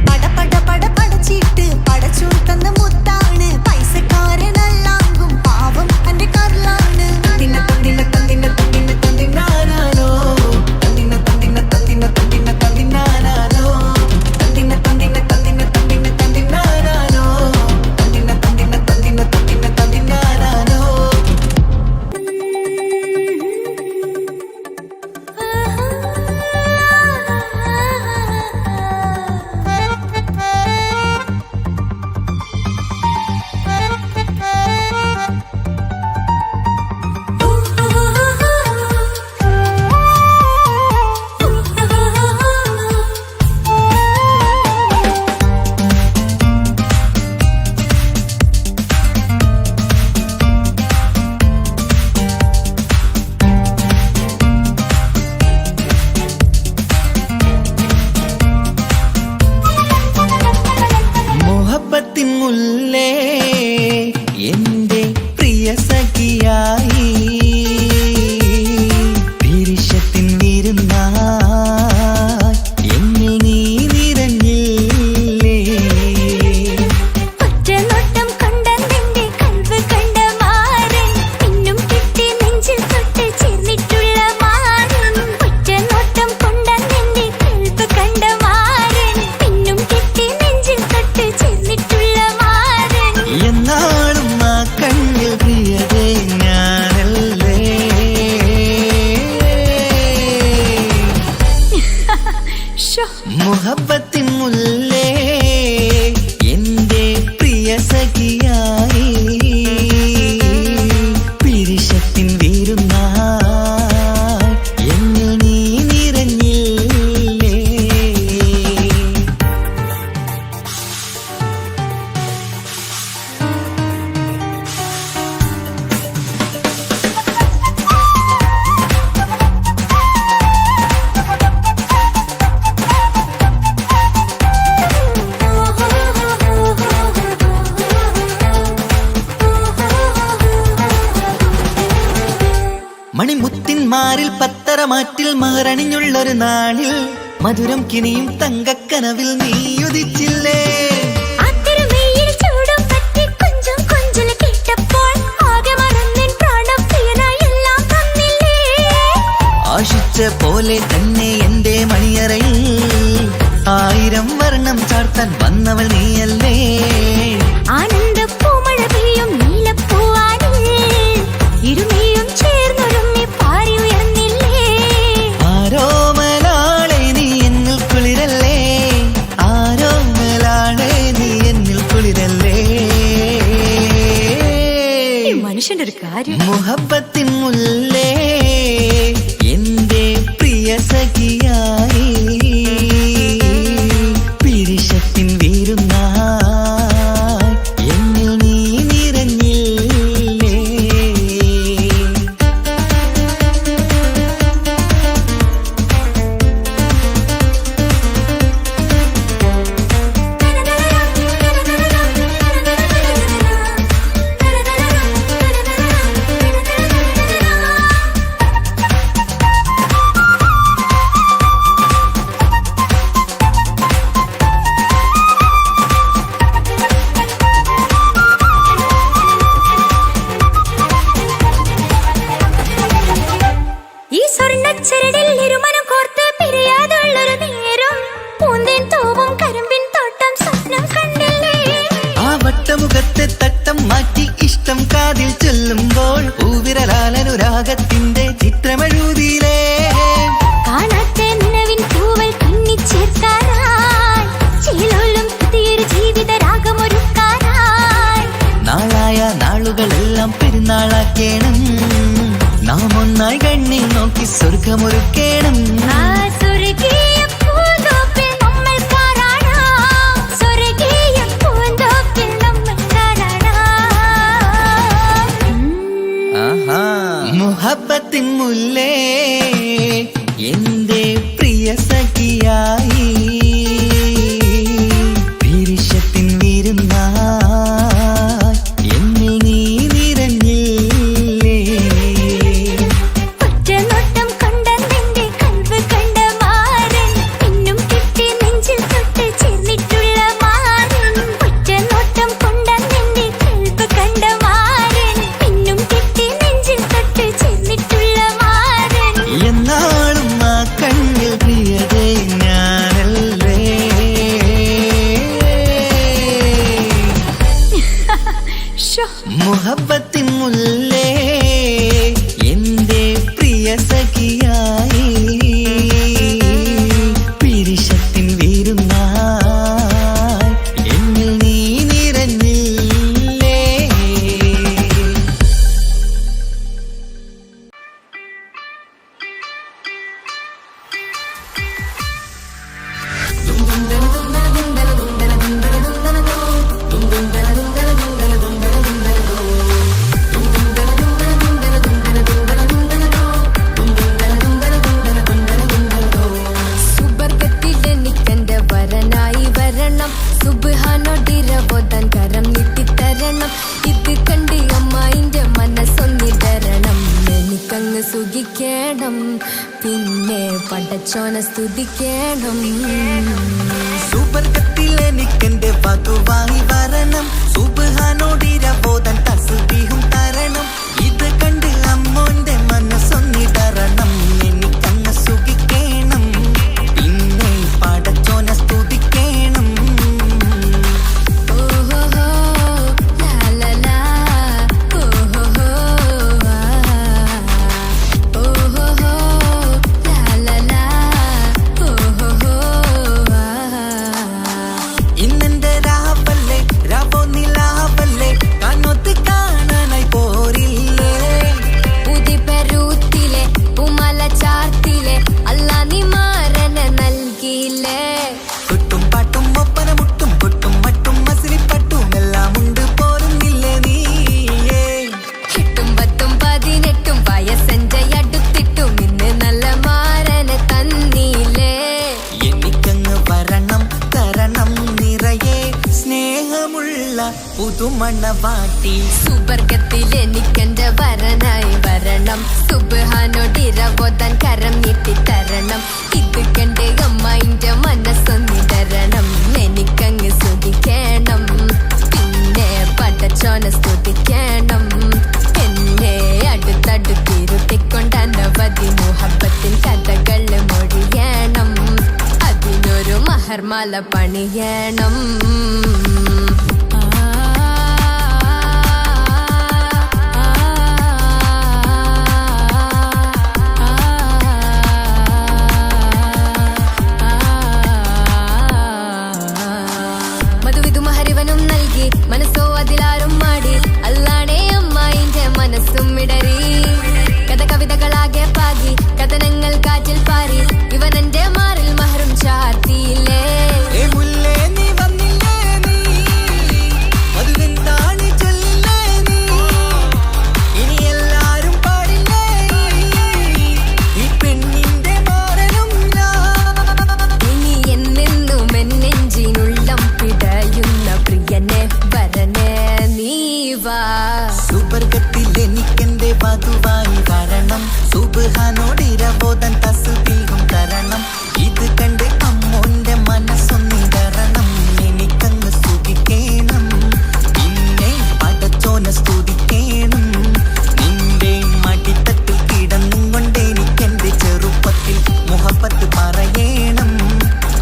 പട പട പട പടച്ചിട്ട് പടച്ചു തന്ന മുത്താണ് പൈസക്കാരനല്ലാങ്കും പാവം എന്റെ കർലാണ് തന്തിന തന്തിന തന്തിന തന്തിന തന്തിനാനാനോ തന്തിന തന്തിന തന്തിന തന്തിന തന്തിനാനാനോ തന്തിന തന്തിന തന്തിന തന്തിന തന്തിനാനാനോ തന്തിന തന്തിന തന്തിന തന്തിന തന്തിനാനാനോ മുഹബത്തിൻ മുല്ലേ എന്റെ പ്രിയ സഖിയായി പിരിശത്തിൻ വിരുന്നായി എന്നിൽ നീ നിറഞ്ഞില്ലേ ഒറ്റനോട്ടം കണ്ട നിന്റെ കൽവ് കണ്ട മാരൻ പിന്നും കിട്ടി നെഞ്ചിൽ തൊട്ട് ചേർന്നിട്ടുള്ള മാരൻ ഒറ്റനോട്ടം കൊണ്ട നിന്റെ കൽവ് കണ്ട മാരൻ പിന്നും കിട്ടി നെഞ്ചിൽ തൊട്ട് ചേർന്നിട്ടുള്ള മാരൻ എന്നാളും ആ കണ്ണിൽ പ്രിയതേ ഞാനല്ലേ മുഹബത്തിൻ മുല്ലേ എന്റെ പ്രിയ സഖിയായി പിരിശത്തിൻ വിരുന്നായി എന്നിൽ നീ നിറഞ്ഞില്ലേ മണിമുത്തിന്മാരിൽ പത്തരമാറ്റിൽ മഹറണിഞ്ഞുള്ളൊരു നാളിൽ മധുരം കിനിയും തങ്കക്കനവിൽ നീയുദിച്ചില്ലേ ആത്തിരമേയിൽ ചൂടും പറ്റി കൊഞ്ചും കൊഞ്ചൽ കേട്ടപ്പോൾ ആകെ മറന്നിൻ പ്രാണം പ്രിയനായി എല്ലാം തന്നില്ലേ ആശിച്ച പോലെ തന്നെ എന്റെ മണിയറയിൽ 1000 വർണ്ണം ചാർത്താൻ വന്നവൾ നീയല്ലേ ആനന്ദ പൂമഴ പെയ്യും നീലപ്പൂവാനിൽ ഇരുമയും ചേർന്നൊരുമ്മി പാരി ഉയർന്നില്ലേ ആരോമലാളെ നീ എന്നിൽ കുളിരല്ലേ ആരോമലാളെ നീ എന്നിൽ കുളിരല്ലേ മനുഷ്യന്റെ ഒരു കാര്യം മുഹബത്തിൻ മുല്ലേ എന്റെ പ്രിയ സഖിയായി പിരിശത്തിൻ വിരുന്നായി എന്നിൽ നീ നിറഞ്ഞില്ലേ രാഗത്തിന്റെ ചിത്രമെഴുതിയിലേ കാണാത്ത നിലവിൻ പൂവൽ കണ്ണിച്ചേർക്കാനായി ചിലോലും പുതിയൊരു ജീവിത രാഗമൊരുക്കാനായി നാളായ നാളുകളെല്ലാം പെരുന്നാളാക്കേണം നാം ഒന്നായി കണ്ണിൽ നോക്കി സ്വർഗമൊരുക്കേണം ആ സ്വർഗീയ പൂന്തോപ്പിൽ നമ്മൾ കാണാം സ്വർഗീയ പൂന്തോപ്പിൽ നമ്മൾ കാണാം മുഹബത്തിൻ മുല്ലേ എന്റെ പ്രിയ സഖിയായി പിരിശത്തിൻ വിരുന്നായി എന്നിൽ നീ നിറഞ്ഞില്ലേ ഒറ്റനോട്ടം കണ്ട നിന്റെ കൽവ് കണ്ട മാരൻ പിന്നും കിട്ടി നെഞ്ചിൽ തൊട്ട് ചേർന്നിട്ടുള്ള മാരൻ ഒറ്റനോട്ടം കൊണ്ട നിന്റെ കൽവ് കണ്ട മാരൻ പിന്നും കിട്ടി നെഞ്ചിൽ തൊട്ട് ചേർന്നിട്ടുള്ള മാരൻ എന്നാളും ആ കണ്ണിൽ പ്രിയതേ ഞാനല്ലേ മുഹബത്തിൻ മുല്ലേ എന്റെ പ്രിയ സഖിയായി പിരിശത്തിൻ വിരുന്നായി എന്നിൽ നീ നിറഞ്ഞില്ലേ സുബർഗത്തിലെനിക്കെന്റെ വരനായി വരണം സുബ്ഹാനോടിരവോദൻ കരം നീട്ടിത്തരണം ഇത് കണ്ട് അമ്മായിന്റെ മനസ്സൊന്നിടരണം എനിക്കങ്ങ് സുഖിക്കണം പിന്നെ പടച്ചോനെ സ്തുതിക്കണം സുബർഗത്തിൽ എനിക്കെന്റെ വധുവായി വരണം സുബ്ഹാനോടിരവോദൻ തസ്ബീഹും തരണം ഇത് കണ്ട് അമ്മോന്റെ മനസ്സൊന്നിടരണം എനിക്കങ്ങ് സുഖിക്കണം പിന്നെ പടച്ചോനെ സ്തുതിക്കണം ഓഹോഹോ ലാലലാ ഓഹോഹോ ഓഹോഹോ ലാലലാ ഓഹോഹോ ഇന്നെന്റെ രാവല്ലേ രാവോ നിലാവല്ലേ കണ്ണൊത്ത് കാണാനായി പോരില്ലേ ഉദിപെരൂത്തിലെ ഉമല ചാർത്തിലെ അല്ലാ നീ മാരനെ നൽകിയില്ലേ കുട്ടും പാട്ടും ഒപ്പന മുട്ടും കൊട്ടും മട്ടും മസിലിപ്പട്ടും എല്ലാം ഉണ്ട് പോരുന്നില്ലേ നീയേ എട്ടും പത്തും 18 വയസ്സെന്റെ അടുത്തിട്ടും ഇന്ന് നല്ല മാരനെ തന്നീലേ എനിക്കങ്ങ് വരണം തരണം നിറയെ സ്നേഹമുള്ള പുതുമണവാട്ടി സുബർഗത്തിൽ എനിക്കെന്റെ വരനായി വരണം സുബ്ഹാനോടിരവോദൻ കരം നീട്ടിത്തരണം ഇത് കണ്ട് അമ്മായിന്റെ മനസ്സൊന്നിടരണം എനിക്കങ്ങ് സുഖിക്കണം പിന്നെ പടച്ചോനെ സ്തുതിക്കണം എന്നെ അടുത്തടുത്തിരുത്തിക്കൊണ്ട് അനവധി മുഹബത്തിൻ കഥകൾ മൊഴിയണം അതിനൊരു മഹർമാല പണിയണം മധുവിധു മഹരിവനും നൽകി മനസ്സോ അതിലാരും മാടി അല്ലാണേ അമ്മായിന്റെ മനസ്സും ഇടറി കഥ കവിതകളാകെ പാകി കഥനങ്ങൾ കാറ്റിൽ പാറി ഇവനെന്റെ മാറിൽ മഹറും ചാർത്തിയില്ലേ ഏ മുല്ലേ നീ വന്നില്ലേ നീ മധുവെന്താണ് ചൊല്ലില്ലേ നീ ഇനി എല്ലാരും പാടില്ലേ ഈ പെണ്ണിന്റെ മാറനും ഇനി എന്നെന്നും എന്നെഞ്ചിനുള്ളം പിടയുന്ന പ്രിയനെ വരനെ നീ വാ സുബർഗത്തിൽ എനിക്കെന്റെ വധുവായി വരണം സുബ്ഹാനോടിരവോദൻ തസ്ബീഹും തരണം ഇത് കണ്ട് അമ്മോന്റെ മനസ്സൊന്നിടരണം എനിക്കങ്ങ് സുഖിക്കണം പിന്നെ പടച്ചോനെ സ്തുതിക്കണം നിന്റെ മടിത്തട്ടിൽ കിടന്നും കൊണ്ട് എനിക്കെന്റെ ചെറുപ്പത്തിൽ മുഹബത്ത് പറയണം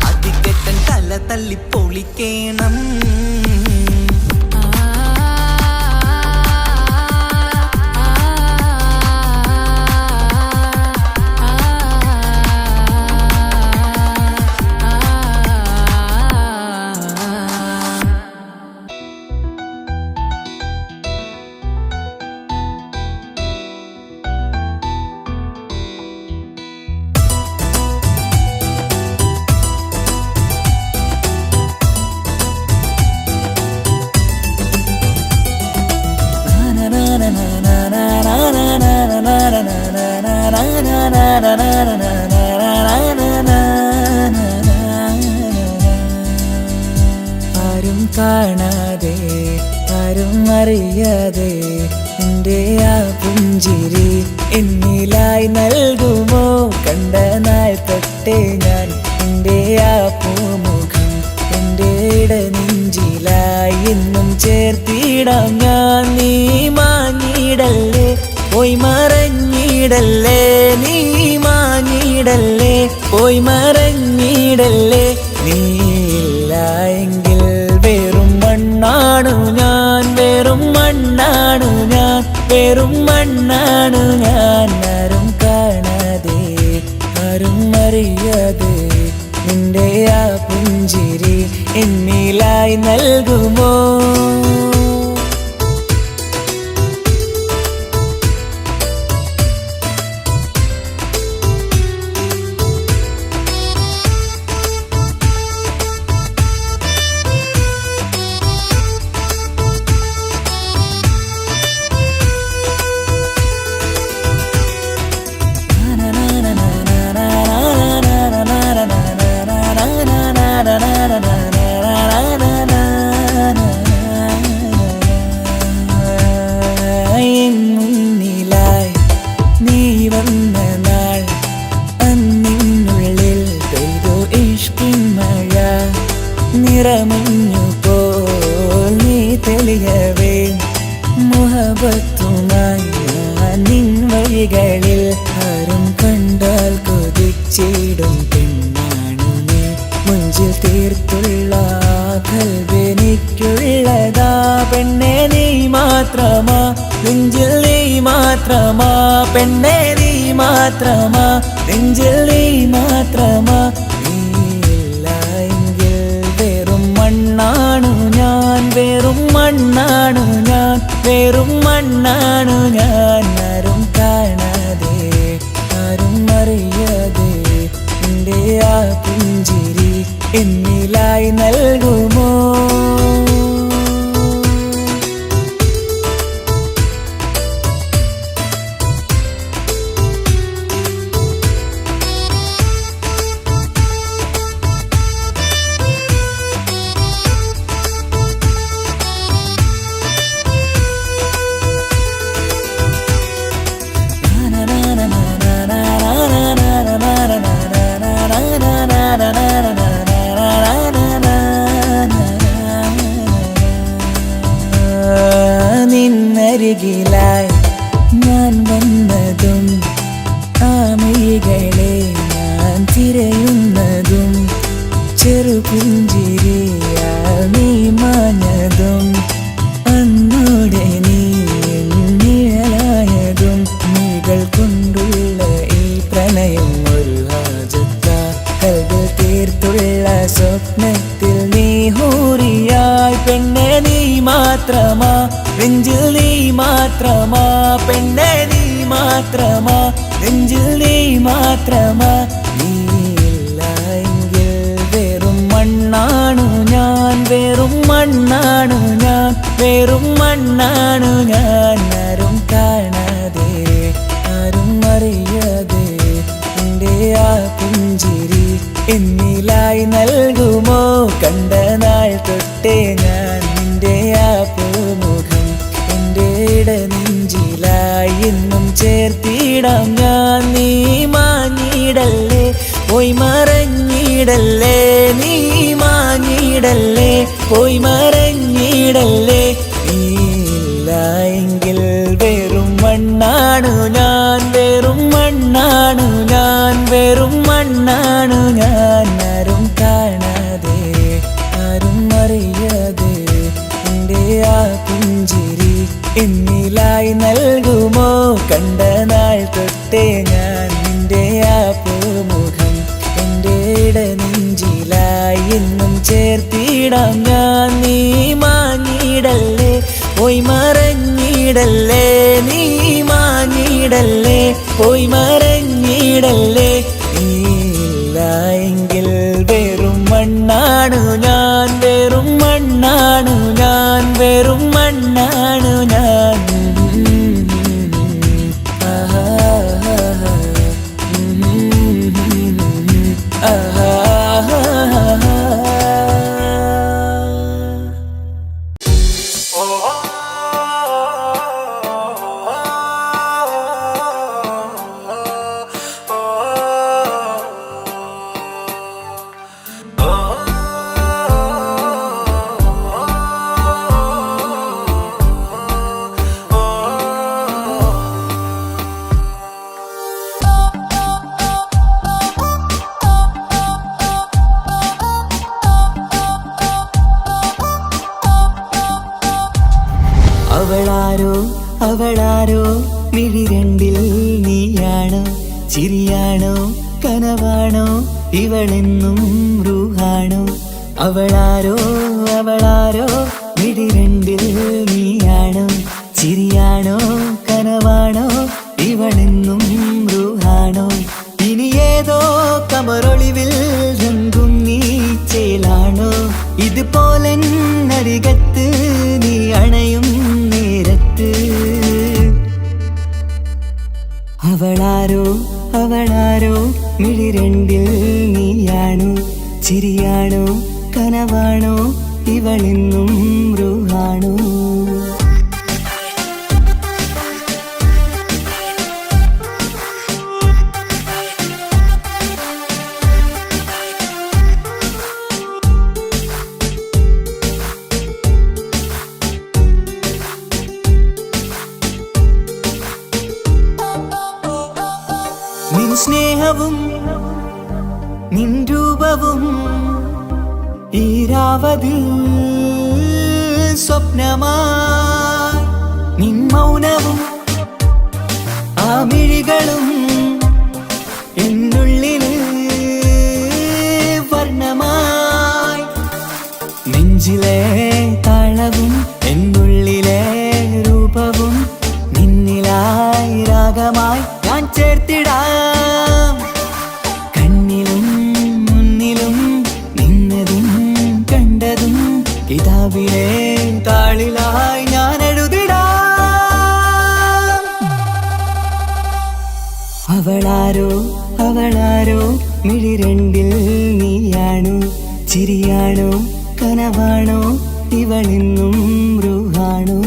അത് കെട്ടൻ തല തല്ലി പൊളിക്കണം ആരും കാണാതെ ആരും അറിയാതെ എൻ്റെ ആ പുഞ്ചിരി എന്നിലായി നൽകുമോ? കണ്ട നാൾ തൊട്ടേ ഞാൻ എൻ്റെ ആ പൂമുഖം എൻ്റെ ഇടനെഞ്ചിലായി എന്നും ചേർത്തിടാം ഞാൻ. നീ മാഞ്ഞിടല്ലേ, പോയി മറഞ്ഞിടല്ലേ, നീ മാഞ്ഞിടല്ലേ, പോയി മറഞ്ഞിടല്ലേ. നീയില്ല എങ്കിൽ വെറും മണ്ണാണു ഞാൻ, വെറും മണ്ണാണു ഞാൻ, വെറും മണ്ണാണു ഞാൻ. ആരും കാണാതെ ആരും അറിയാതെ നിന്റെ ആ പുഞ്ചിരി എന്നിലായി നൽകുമോ? മുന്നിലായി നീ വന്ന നാൾ അന്നിനുള്ളിൽ പെയ്തു ഇഷ്കിൻ മഴ. നിറമഞ്ഞു പോൽ നീ തെളിയവേ മുഹബത്തുമായി ഞാൻ നിൻ വഴികളിൽ. ആരും കണ്ടാൽ കൊതിച്ചിടും പെണ്ണാണു നീ, മുഞ്ചിൽ തീർത്തുള്ള കൽവെനിക്കുള്ളതാ. പെണ്ണെ നീ മാത്രമാ, നെഞ്ചിൽ നീ മാത്രമാ, പെണ്ണെ നീ മാത്രമാ, നെഞ്ചിൽ നീ മാത്രമാ. നീയില്ല എങ്കിൽ വെറും മണ്ണാണു ഞാൻ, വെറും മണ്ണാണു ഞാൻ, വെറും മണ്ണാണു ഞാൻ. ആരും കാണാതെ ആരും അറിയാതെ എൻ്റെ ആ പുഞ്ചിരി എന്നിലായി നൽകുമോ? നിന്നരികിലായി ഞാൻ വന്നതും ആ മിഴികളെ ഞാൻ തിരയുന്നതും ചെറുപുഞ്ചിരിയാ നീ മാഞ്ഞതും അന്നോടെ നീ നിഴലായതും. നീകൾ കൊണ്ടുള്ള ഈ പ്രണയം ഒരു ഹാജത്ത, കൽവിൽ തീർത്തുള്ള സ്വപ്നത്തിൽ നീ ഹൂറിയായി. പെണ്ണെ നീ മാത്രമാ, നെഞ്ചിൽ നീ മാത്രമാ, പെണ്ണെ നീ മാത്രമാ, നെഞ്ചിൽ നീ മാത്രമാ. നീയില്ല എങ്കിൽ വെറും മണ്ണാണു ഞാൻ, വെറും മണ്ണാണു ഞാൻ, വെറും മണ്ണാണു ഞാൻ. ആരും കാണാതെ ആരും അറിയാതെ എൻ്റെ ആ പുഞ്ചിരി എന്നിലായി നൽകുമോ? കണ്ട നാൾ തൊട്ടേ ഞാൻ നിന്റെ ആ പൂമുഖം എൻ്റെ ഇടനെഞ്ചിലായി എന്നും ചേർത്തിടാം ഞാൻ. നീ മാഞ്ഞിടല്ലേ, പോയി മറഞ്ഞിടല്ലേ, നീ മാഞ്ഞിടല്ലേ, പോയി മറഞ്ഞിടല്ലേ. നീയില്ല എങ്കിൽ വെറും മണ്ണാണു ഞാൻ, വെറും മണ്ണാണു ഞാൻ, വെറും മണ്ണാണു ഞാൻ. ആരും കാണാതെ ആരും അറിയാതെ എൻ്റെ ആ പുഞ്ചിരി എന്നിലായി നൽകുമോ? കണ്ട നാൾ തൊട്ടേ ഞാൻ നിന്റെ ആ പൂമുഖം എൻ്റെ ഇടനെഞ്ചിലായി എന്നും ചേർത്തിടാം ഞാൻ. നീ മാഞ്ഞിടല്ലേ, പോയി മറഞ്ഞിടല്ലേ, നീ മാഞ്ഞിടല്ലേ, പോയി മറഞ്ഞിടല്ലേ. നീയില്ല എങ്കിൽ വെറും മണ്ണാണു ഞാൻ, വെറും മണ്ണാണു ഞാൻ, വെറും മണ്ണാണു ഞാൻ. അവളാരോ മിഴി രണ്ടിൽ നീയാണോ ചിരിയാണോ കനവാണോ ഇവളെന്നും റൂഹാണോ അവളാരോ അവളാരോ മിഴി രണ്ടിൽ നീയാണോ ചിരിയാണോ കനവാണോ ഇവളെന്നും റൂഹാണോ ഇനി ഏതോ കമറൊളിവിൽ രംഗും നീ ചേലാണോ ഇതുപോലെ നരികത്ത് നീ അണയും നേരത്ത് അവളാരോ അവളാരോ മിഴി രണ്ടിൽ നീയാണോ ചിരിയാണോ കനവാണോ ഇവളെന്നും റൂഹാണോ നിൻ സ്നേഹവും നിൻ രൂപവും ഈരാവതിൽ സ്വപ്നമായി നിൻ മൗനവും ആ മിഴികളും എന്നുള്ളിൽ വർണ്ണമായി നെഞ്ചിലെ താളവും എന്നുള്ളിലെ രൂപവും നിന്നിലായി രാഗമായി ഞാൻ ചേർത്തിടാം കണ്ണിലും മുന്നിലും നിന്നതും കണ്ടതും കിതാബിലെ താളിലായി ഞാൻ എഴുതിടാം അവളാരോ അവളാരോ മിഴി രണ്ടിൽ നീയാണോ ചിരിയാണോ കനവാണോ ഇവളെന്നും റൂഹാണോ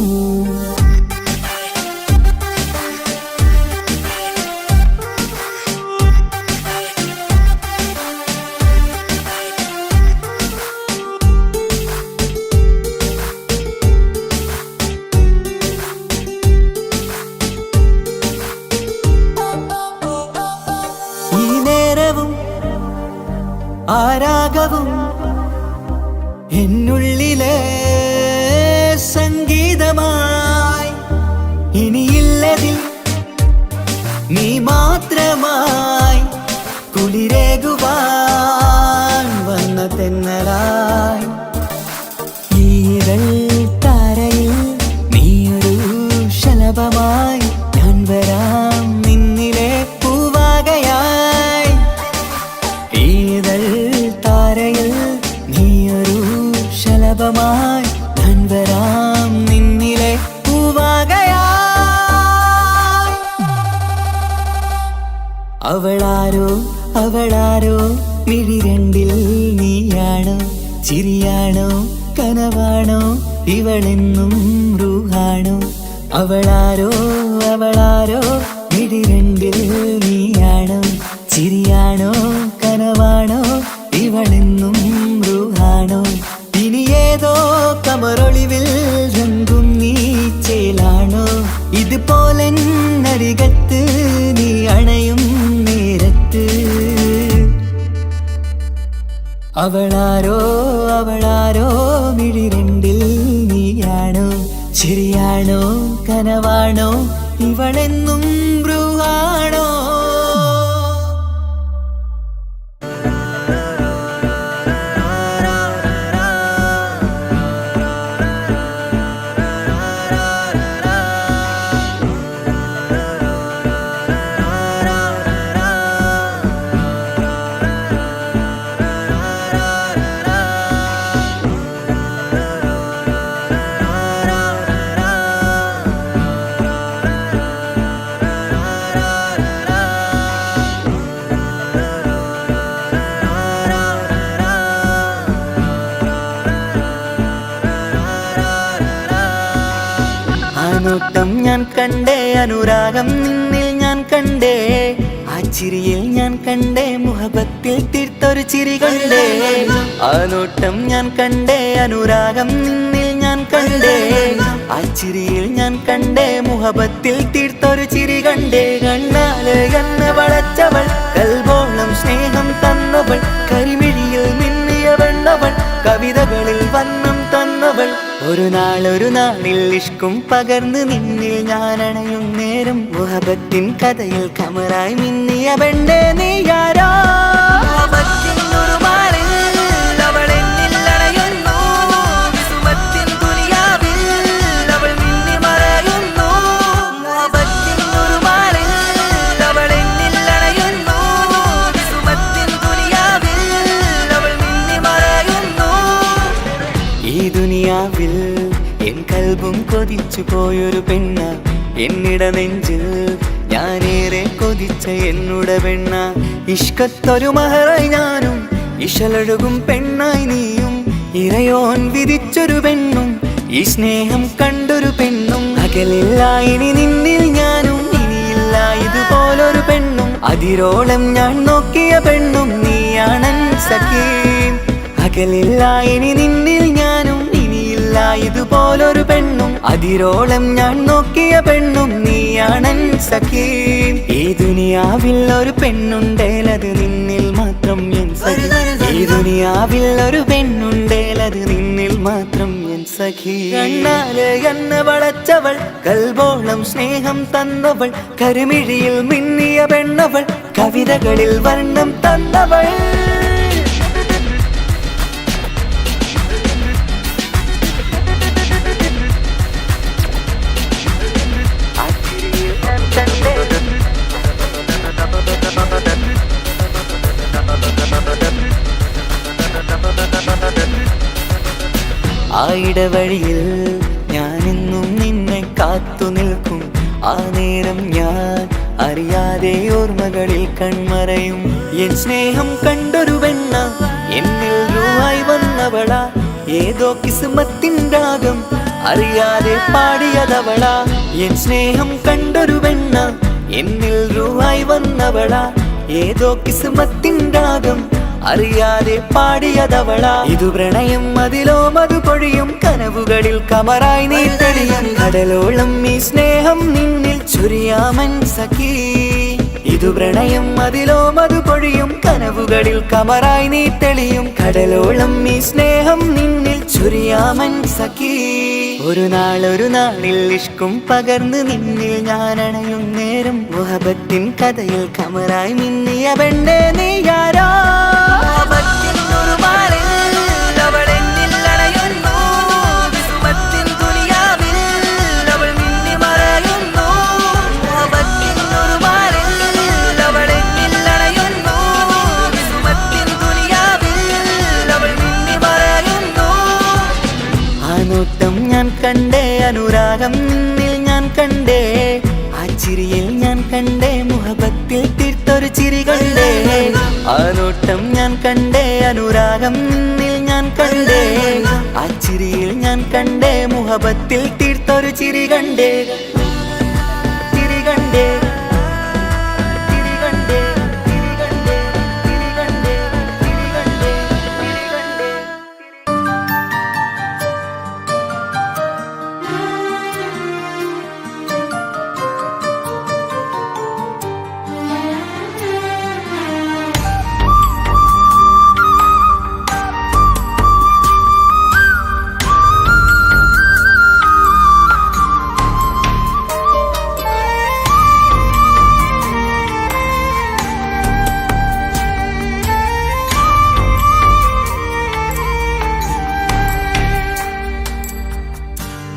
ആരാഗവും എന്നുള്ളിലെ സംഗീതമായി ഇനിയില്ലതിൽ നീ മാത്രമായി കുളിരേകുവാൻ വന്ന തെന്നലായി ഈരൽ താരയിൽ നീയൊരു ശലഭമായി ഞാൻ വരാം നിന്നിലെ പൂവാകയായി ഈരൽ താരയിൽ നീയൊരു ശലഭമായി ഞാൻ വരാം നിന്നിലെ പൂവാകയായി അവളാരോ അവളാരോ മിഴി രണ്ടിൽ നീയാണോ ചിരിയാണോ കനവാണോ ഇവളെന്നും റൂഹാണോ അവളാരോ അവളാരോ മിഴി രണ്ടിൽ നീയാണോ ചിരിയാണോ കനവാണോ ഇവളെന്നും റൂഹാണോ ഇനി ഏതോ കമറൊളിവിൽ രംഗും നീ ചേലാണോ ഇതുപോലെ നരികത്ത് നീ അണയും നേരത്ത് അവളാരോ അവളാരോ മിഴി രണ്ടിൽ നീയാണോ ശരിയാണോ കനവാണോ ഇവളെന്നും ബ്രൂഹാണോ നോട്ടം ഞാൻ കണ്ടേ അനുരാഗം നിന്നിൽ ഞാൻ കണ്ടേ ആ ചിരിയിൽ ഞാൻ കണ്ടേ മുഹബത്തിൽ തീർത്തൊരു ചിരി കണ്ടേ ആ നോട്ടം ഞാൻ കണ്ടേ അനുരാഗം നിന്നിൽ ഞാൻ കണ്ടേ ആ ചിരിയിൽ ഞാൻ കണ്ടേ മുഹബത്തിൽ തീർത്തൊരു ചിരി കണ്ടേ കണ്ണാല് എന്നെ വളച്ചവൾ കൽബോളം സ്നേഹം തന്നവൾ കരിമിഴിയിൽ മിന്നിയ വെണ്ണവൾ കവിതകളിൽ വന്നം തന്നവൾ ഒരു നാളിൽ ഇഷ്കും പകർന്ന് നിന്നിൽ ഞാൻ അണയും നേരം മുഹബത്തിൻ കഥയിൽ കമറായി മിന്നിയ പെണ്ണേ നീയാരോ എൻ കൽബും കൊതിച്ചു പോയൊരു പെണ്ണ എന്നിട നെഞ്ചിൽ ഞാനേറെ കൊതിച്ച എന്നുട പെണ്ണ ഇഷ്കത്തൊരു മഹറായി ഞാനും ഇശലൊഴുകും പെണ്ണായി നീയും ഇറയോൻ വിധിച്ചൊരു പെണ്ണും ഈ സ്നേഹം കണ്ടൊരു പെണ്ണും അകലില്ല ഇനി നിന്നിൽ ഞാനും ഇനിയില്ല ഇതുപോലൊരു പെണ്ണും അതിരോളം ഞാൻ നോക്കിയ പെണ്ണും നീയാണൻ സഖീ അകലില്ല ഇനി നിന്നിൽ ഞാനും ഇതുപോലൊരു പെണ്ണും അതിരോളം ഞാൻ നോക്കിയ പെണ്ണും നീയാണൻ സഖീ ഈ ദുനിയാവിൽ ഒരു പെണ്ണുണ്ടേലത് നിന്നിൽ മാത്രം എൻ സഖി ഈ ദുനിയാവിൽ ഒരു പെണ്ണുണ്ടേലത് നിന്നിൽ മാത്രം എൻ സഖി കണ്ണാലെ എന്നെ വളച്ചവൾ കൽബോളം സ്നേഹം തന്നവൾ കരുമിഴിയിൽ മിന്നിയ പെണ്ണവൾ കവിതകളിൽ വർണ്ണം തന്നവൾ ആയിടവഴിയിൽ ഞാനെന്നും നിന്നെ കാത്തു നിൽക്കും ആ നേരം ഞാൻ അറിയാതെ ഓർമ്മകളിൽ കൺമറയും എൻ സ്നേഹം കണ്ടൊരു പെണ്ണ എന്നിൽ രൂപായി വന്നവള ഏതോ കിസ്മത്തിൻ രാഗം അറിയാതെ പാടിയതവള എൻ സ്നേഹം കണ്ടൊരു പെണ്ണ എന്നിൽ രൂപായി വന്നവള ഏതോ കിസ്മത്തിൻ രാഗം അറിയാതെ പാടിയതവള ഇതു പ്രണയം അതിലോ മധു പൊഴിയും കനവുകളിൽ കമറായി നീ തെളിയും കടലോളം ഈ സ്നേഹം നിന്നിൽ ചൊരിയാമൻ സഖീ ഇതു പ്രണയം അതിലോ മധു പൊഴിയും കനവുകളിൽ കമറായി നീ തെളിയും കടലോളം ഈ സ്നേഹം നിന്നിൽ ചൊരിയാമൻ സഖീ ഒരു നാളിൽ ഇഷ്കും പകർന്ന് നിന്നിൽ ഞാൻ അണയും നേരം മുഹബത്തിൻ കഥയിൽ കമറായി മിന്നിയ പെണ്ണേ നീയാരോ ഞാൻ കണ്ടേ അനുരാഗം നിന്നിൽ ഞാൻ കണ്ടേ ആ ചിരിയിൽ ഞാൻ കണ്ടേ മുഹബത്തിൽ തീർത്തൊരു ചിരി കണ്ടേ ആ നോട്ടം ഞാൻ കണ്ടേ അനുരാഗം നിന്നിൽ ഞാൻ കണ്ടേ ആ ചിരിയിൽ ഞാൻ കണ്ടേ മുഹബത്തിൽ തീർത്തൊരു ചിരി കണ്ടേ ചിരി കണ്ടേ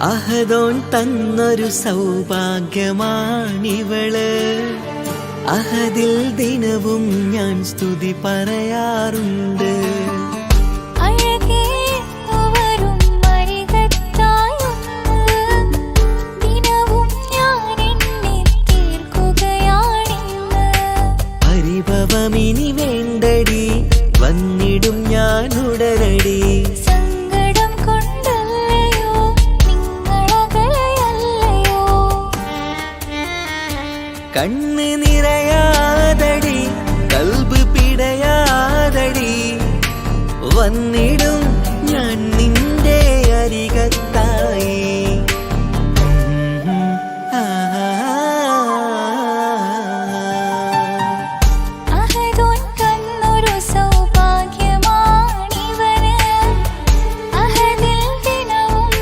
അഹദോൻ തന്നൊരു സൗഭാഗ്യമാണിവള് അഹദിൽ ദിനവും ഞാൻ സ്തുതി പറയാറുണ്ട് പരിഭവമിനി വേണ്ടടി വന്നിടും ഞാൻ ഉടനടി കണ്ണ് നിറയാതടി കൽബ് പിടയാതടി വന്നിടും ഞാൻ നിന്റെ അരികത്തായി സൗഭാഗ്യമാണിവന് അഹദിൽ ദിനവും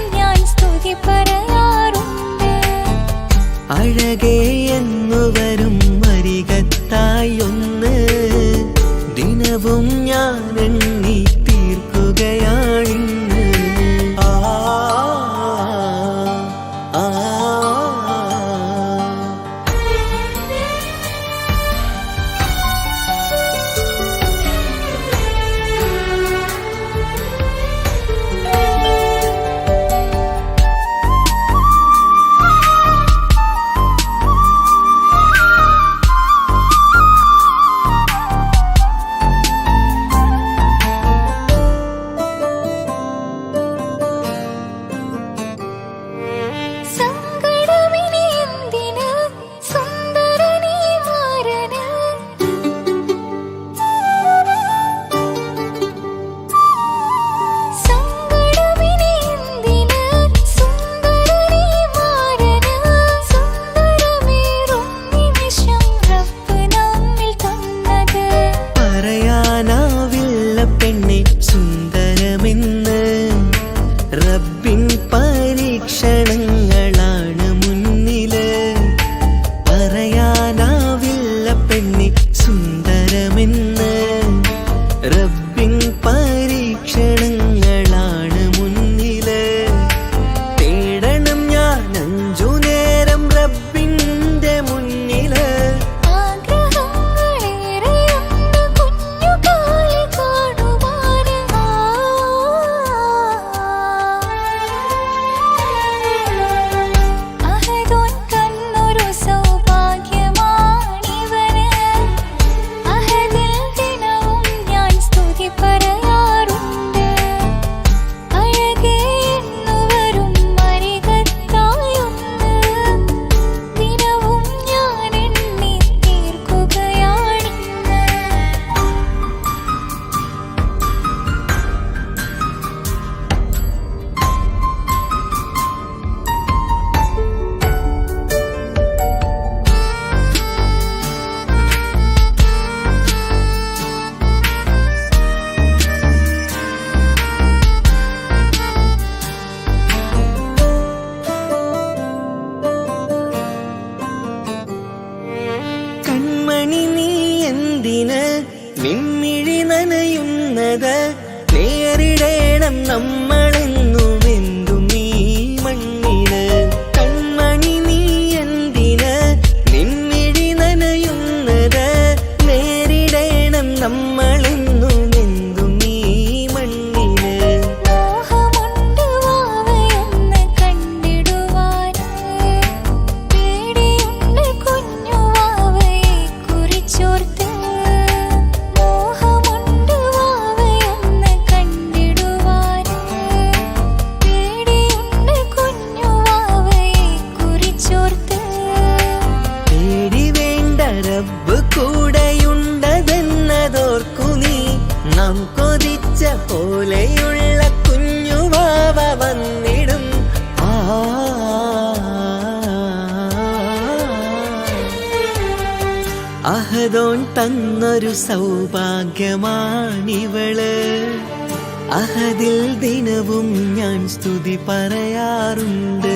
നിൻമിഴി നനയുന്നത് നേരിടേണം നമ്മളെന്നും എന്തും നീ മണ്ണിന്. കൺമണി നീ എന്തിന് നിൻമിഴി നനയുന്നത് നേരിടേണം നമ്മളെന്നും എന്തും നീ മണ്ണിന്. മോഹമുണ്ട് വാവയൊന്ന് കണ്ടിടുവാൻ, പേടിയുണ്ട് കുഞ്ഞു വാവയെ കുറിച്ചോർത്ത്. മോഹമുണ്ട് വാവയൊന്ന് കണ്ടിടുവാൻ, പേടിയുണ്ട് കുഞ്ഞു വാവയെ കുറിച്ചോർത്ത്. പേടി വേണ്ട റബ്ബ് കൂടെയുണ്ടതെന്നതോർക്കു നീ. നാം കൊതിച്ച പോലെയുള്ള കുഞ്ഞുവാവ വന്നിടും. അഹദോൻ തന്നൊരു സൗഭാഗ്യമാണിവള്. അഹദിൽ ദിനവും ഞാൻ സ്തുതി പറയാറുണ്ട്.